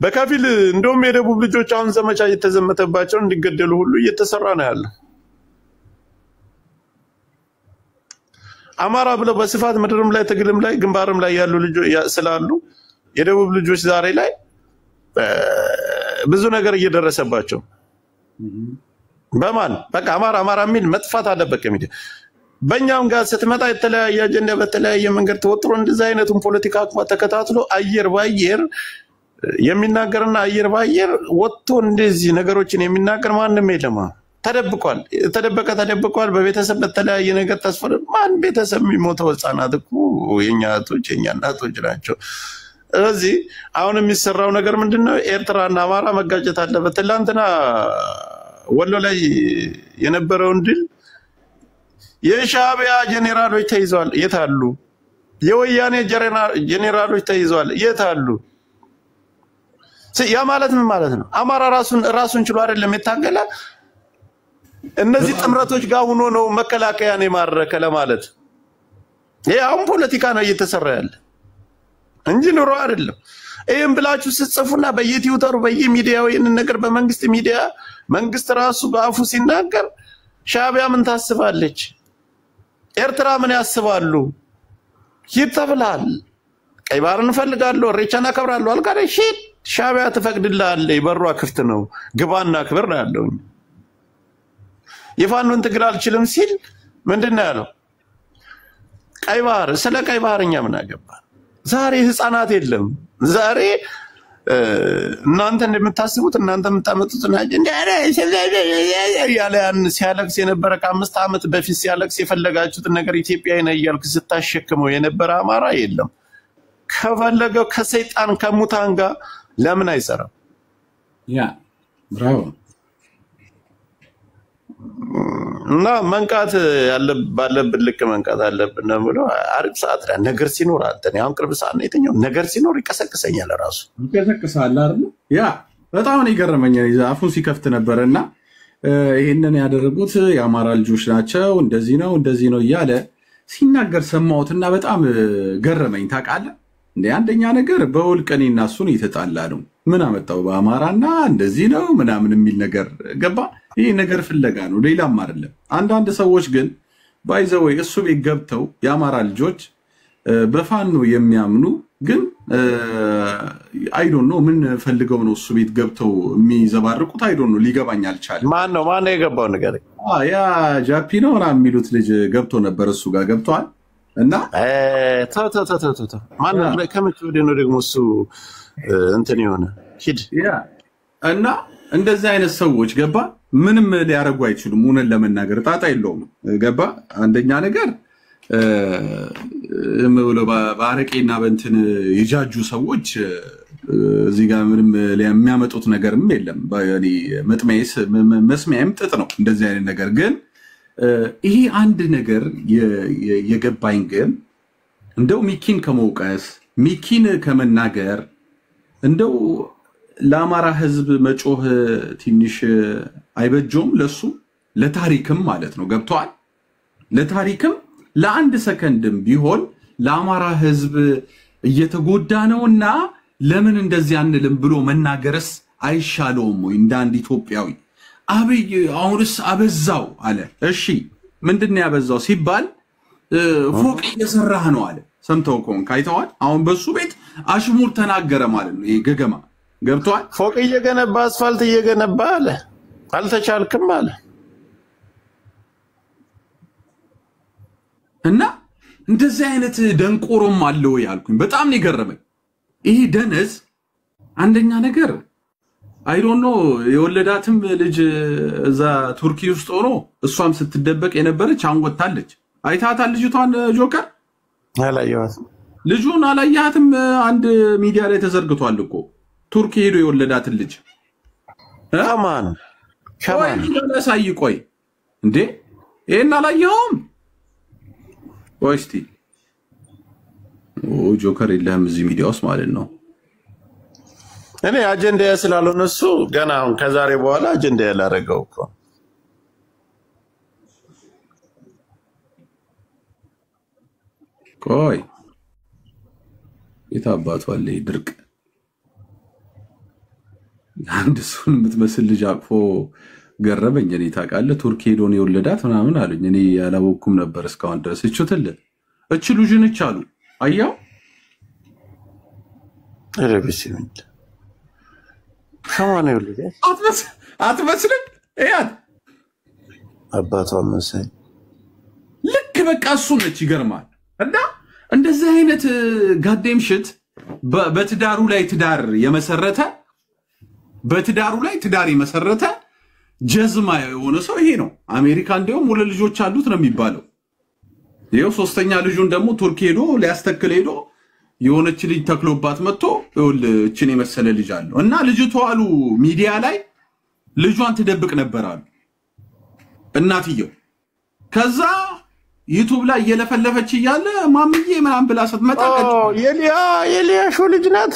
Speaker 6: በከፊል እንደውም የደቡብ ልጆች አሁን ዘመቻ እየተዘመተባቸው እንዲገደሉ ሁሉ እየተሰራ ነው ያለው። አማራ ብለው በስፋት ምድርም ላይ ትግልም ላይ ግንባርም ላይ ያሉ ልጆች ስላሉ የደቡብ ልጆች ዛሬ ላይ ብዙ ነገር እየደረሰባቸው በማን በቃ አማራ የሚል መጥፋት አለበት ከሚዲያ። በእኛም ጋር ስትመጣ የተለያየ አጀንዳ በተለያየ መንገድ ተወጥሮ እንደዛ አይነቱን ፖለቲካ ተከታትሎ አየር ባየር የሚናገርና አየር ባየር ወጥቶ እንደዚህ ነገሮችን የሚናገር ማንም የለም። ተደብቋል። በቤተሰብ በተለያየ ነገር ተስፈረ ማን ቤተሰብ የሚሞተው ህፃናት እኮ የኛ እናቶች ናቸው። ስለዚህ አሁን የሚሰራው ነገር ምንድነው? ኤርትራና አማራ መጋጨት አለበት። ትላንትና ወሎ ላይ የነበረውን ድል የሻዕቢያ ጄኔራሎች ተይዘዋል። የት አሉ? የወያኔ ጄኔራሎች ተይዘዋል። የት አሉ? ያ ማለት ምን ማለት ነው? አማራ ራሱን ችሎ አይደለም የታገለ። እነዚህ ጥምረቶች ጋር ሆኖ ነው መከላከያን የማረከ ለማለት። ይሄ አሁን ፖለቲካ ነው እየተሰራ ያለ እንጂ ኑሮ አይደለም። ይሄን ብላችሁ ስትጽፉና በየቲዩተሩ በየሚዲያው ይሄንን ነገር በመንግስት ሚዲያ መንግስት ራሱ በአፉ ሲናገር ሻዕቢያ ምን ታስባለች? ኤርትራ ምን ያስባሉ? ይተብላል። ቀይ ባህርን እንፈልጋለሁ፣ ሬቻና አከብራለሁ አልካለ ሺት ሻዕቢያ ትፈቅድልሃለች። በሯ ክፍት ነው፣ ግባና ክብር ነው ያለው። የፋኖን ትግል አልችልም ሲል ምንድነው ያለው? ቀይ ባህር ስለ ቀይ ባህርኛ ምን አገባን? ዛሬ ህፃናት የለም። ዛሬ እናንተ እንደምታስቡት እናንተ የምታመጡት ያለ ያን ሲያለቅስ የነበረ ከ5 ዓመት በፊት ሲያለቅስ የፈለጋችሁትን ነገር ኢትዮጵያዊ ነው እያልክ ስታሸክመው የነበረ አማራ የለም። ከፈለገው ከሰይጣን ከሙታን ጋር ለምን አይሰራም?
Speaker 3: ያ ብራቮ
Speaker 6: እና መንቃት ባለብን ልክ መንቃት አለብን ነው ብሎ አሪፍ ሰዓት ላይ ነገር ሲኖር አንተ አሁን ቅርብ ሰዓት ነው የተኛው ነገር ሲኖር ይቀሰቅሰኛል ራሱ
Speaker 3: ይቀሰቅሳል አይደል? ያ በጣም ነው ይገርመኝ። አፉን ሲከፍት ነበርና ይሄንን ያደረጉት የአማራ ልጆች ናቸው እንደዚህ ነው እያለ ሲናገር ሰማሁትና በጣም ገረመኝ። ታውቃለህ እንደ አንደኛ ነገር በውልቀኔና እሱን እየተጣላ ነው። ምን አመጣው በአማራና እንደዚህ ነው ምናምን የሚል ነገር ገባ። ይሄ ነገር ፍለጋ ነው ሌላም አይደለም። አንዳንድ ሰዎች ግን ባይዘወይ እሱ ቤት ገብተው የአማራ ልጆች በፋኖ የሚያምኑ ግን አይ ዶንት ኖ ምን ፈልገው ነው እሱ ቤት ገብተው የሚዘባርቁት አይ ዶንት ኖ ሊገባኝ አልቻለም።
Speaker 6: ማን ነው የገባው ነገር?
Speaker 3: ያ ጃፒ ነው እና የሚሉት ልጅ ገብቶ ነበር እሱ ጋር ገብቷል። እና
Speaker 6: ተው ማን ነው ከመቼ ወዲህ ነው ደግሞ እሱ እንትን የሆነ ሂድ
Speaker 3: ያ እና እንደዚህ አይነት ሰዎች ገባ ምንም ሊያረጉ አይችሉም። ሆነን ለመናገር ጣጣ የለውም ገባ። አንደኛ ነገር ባረቄና በእንትን የጃጁ ሰዎች እዚህ ጋር ምንም የሚያመጡት ነገርም የለም። በእኔ መስሚያም ጥጥ ነው እንደዚህ አይነት ነገር። ግን ይሄ አንድ ነገር የገባኝ ግን እንደው ሚኪን ከመውቀስ ሚኪን ከመናገር እንደው ለአማራ ህዝብ መጮህ ትንሽ አይበጆም ለሱ ለታሪክም ማለት ነው ገብቷል። ለታሪክም ለአንድ ሰከንድም ቢሆን ለአማራ ህዝብ እየተጎዳ ነውና ለምን እንደዚህ አንልም ብሎ መናገርስ አይሻለውም ወይ? እንደ አንድ ኢትዮጵያዊ አብይ አሁንስ አበዛው አለ። እሺ ምንድነው ያበዛው ሲባል ፎቅ እየሰራህ ነው አለ። ሰምተው ከሆነ ካይተዋል። አሁን በሱ ቤት አሽሙር ተናገረ ማለት ነው። ይሄ ገገማ ገብቷል።
Speaker 6: ፎቅ እየገነባ አስፋልት እየገነባ አለ አልተቻልክም አለ።
Speaker 3: እና እንደዚህ አይነት ደንቆሮም አለ ወይ አልኩኝ። በጣም ነው የገረመኝ። ይሄ ደነዝ አንደኛ ነገር አይ ዶንት ኖ የወለዳትም ልጅ እዛ ቱርኪ ውስጥ ሆኖ እሷም ስትደበቅ የነበረች አንወጣለች። አይታታል ልጅቷን ጆከር?
Speaker 6: አላየኋትም።
Speaker 3: ልጁን አላየሃትም? አንድ ሚዲያ ላይ ተዘርግቷል እኮ ቱርኪ ሄዶ የወለዳትን ልጅ
Speaker 6: ከማን
Speaker 3: ለሳይ ቆይ እንዴ ይሄን አላየኸውም? ቆይ እስቲ ጆከር የለህም እዚህ ሚዲያ ውስጥ ማለት ነው።
Speaker 6: እኔ አጀንዳ ስላልሆነ እሱ ገና አሁን ከዛሬ በኋላ አጀንዳ ያላረገው እኮ
Speaker 3: ቆይ የታባቱ አለ ድርቅ አንድ እሱን የምትመስል ልጅ አቅፎ ገረመኝ። እኔ ታውቃለህ ቱርክ ሄዶ ነው የወለዳት ምናምን አሉኝ። እኔ ያላወኩም ነበር እስካሁን ድረስ። እች ልጅ ነች አሉ። አያው
Speaker 6: ረብሲምንት ከማን ይወለዳት
Speaker 3: አትመስልም? እያት
Speaker 6: አባቷ መሰል
Speaker 3: ልክ በቃ እሱ ነች። ይገርማል። እና እንደዚህ አይነት ጋዴም ሽት በትዳሩ ላይ ትዳር የመሰረተ ጀዝማ የሆነ ሰው ይሄ ነው። አሜሪካ እንደውም ሁለት ልጆች አሉት ነው የሚባለው። ይሄው ሶስተኛ ልጁን ደግሞ ቱርክ ሄዶ ሊያስተክል ሄዶ የሆነች ልጅ ተክሎባት መጥቶ እቺን የመሰለ ልጅ አለው እና ልጅቷ አሉ ሚዲያ ላይ ልጇን ትደብቅ ነበር አሉ እናትየው። ከዛ ዩቲዩብ ላይ እየለፈለፈች እያለ ማምዬ ምናምን ብላ ስትመጣ
Speaker 6: የሊያሾ ልጅ ናት።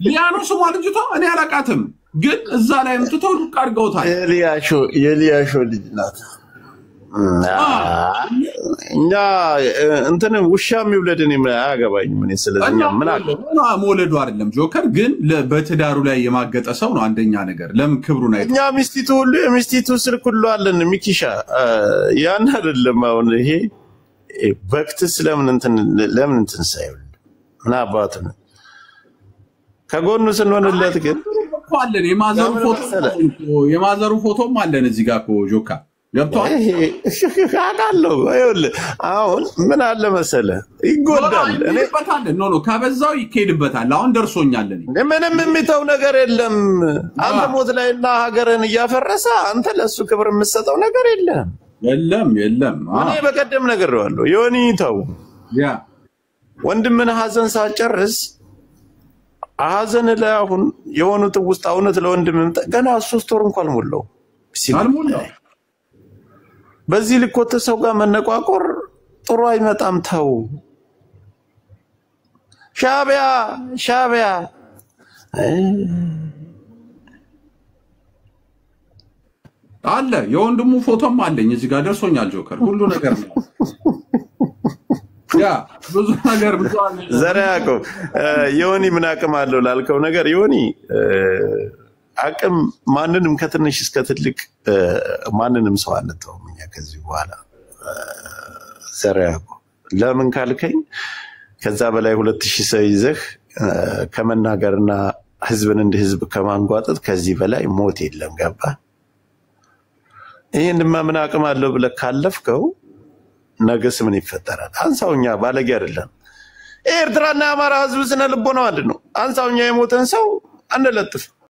Speaker 3: ሊያኖ ስሟ ልጅቷ እኔ አላውቃትም፣ ግን እዛ ላይ ምትተው ዱቅ አድርገውታል።
Speaker 6: የሊያሾ ልጅ ናት። እኛ እንትን ውሻ የሚውለድን አያገባኝም። እኔ ስለዚህ ምን አለ
Speaker 3: መውለዱ አይደለም ጆከር፣ ግን በትዳሩ ላይ የማገጠ ሰው ነው። አንደኛ ነገር ለምን ክብሩን አይተው
Speaker 6: እኛ ሚስቲቱ ስልክ ሁሉ አለን ሚኪሻ ያን አይደለም። አሁን ይሄ በክትስ ለምን እንትን ሳይውል ምን አባቱ ነው ከጎኑ ስንሆንለት ግን
Speaker 3: አለን። የማዘሩ ፎቶም አለን እዚህ ጋር እኮ ጆካ ገብቷል
Speaker 6: አቃለው ይኸውልህ አሁን ምን አለ መሰለህ ይጎዳል እኔ
Speaker 3: ኖ ካበዛው ይከድበታል አሁን ደርሶኛል
Speaker 6: ምንም የሚተው ነገር የለም አንተ ሞት ላይና ሀገርን ያፈረሰ አንተ ለሱ ክብር የምትሰጠው ነገር የለም እኔ በቀደም ነገር ነው ዮኒ ተው
Speaker 3: ያ
Speaker 6: ወንድምን ሐዘን ሳጨርስ ሐዘን ላይ አሁን የሆኑት ውስጥ አውነት ለወንድምም ገና 3 ወር እንኳን ሞላው
Speaker 3: አልሞላው
Speaker 6: በዚህ ልኮተ ሰው ጋር መነቋቆር ጥሩ አይመጣም ተው ሻቢያ
Speaker 3: አለ የወንድሙ ፎቶም አለኝ እዚህ ጋር ደርሶኛል ጆከር ሁሉ ነገር ነው ያ ብዙ ነገር ብዙ
Speaker 6: ዘራያቆ ዮኒ ምን አቅም አለው ላልከው ነገር ዮኒ አቅም ማንንም ከትንሽ እስከ ትልቅ ማንንም ሰው አንተውም እኛ ከዚህ በኋላ ዘራያቆ ለምን ካልከኝ ከዛ በላይ 2000 ሰው ይዘህ ከመናገርና ህዝብን እንደ ህዝብ ከማንጓጠጥ ከዚህ በላይ ሞት የለም ገባ ይሄንማ ምን አቅም አለው ብለህ ካለፍከው ነገስ ምን ይፈጠራል አንሳውኛ ባለጌ አይደለም ኤርትራና አማራ ህዝብ ስነ ልቦናው አንድ ነው አንሳውኛ የሞተን ሰው አንለጥፍ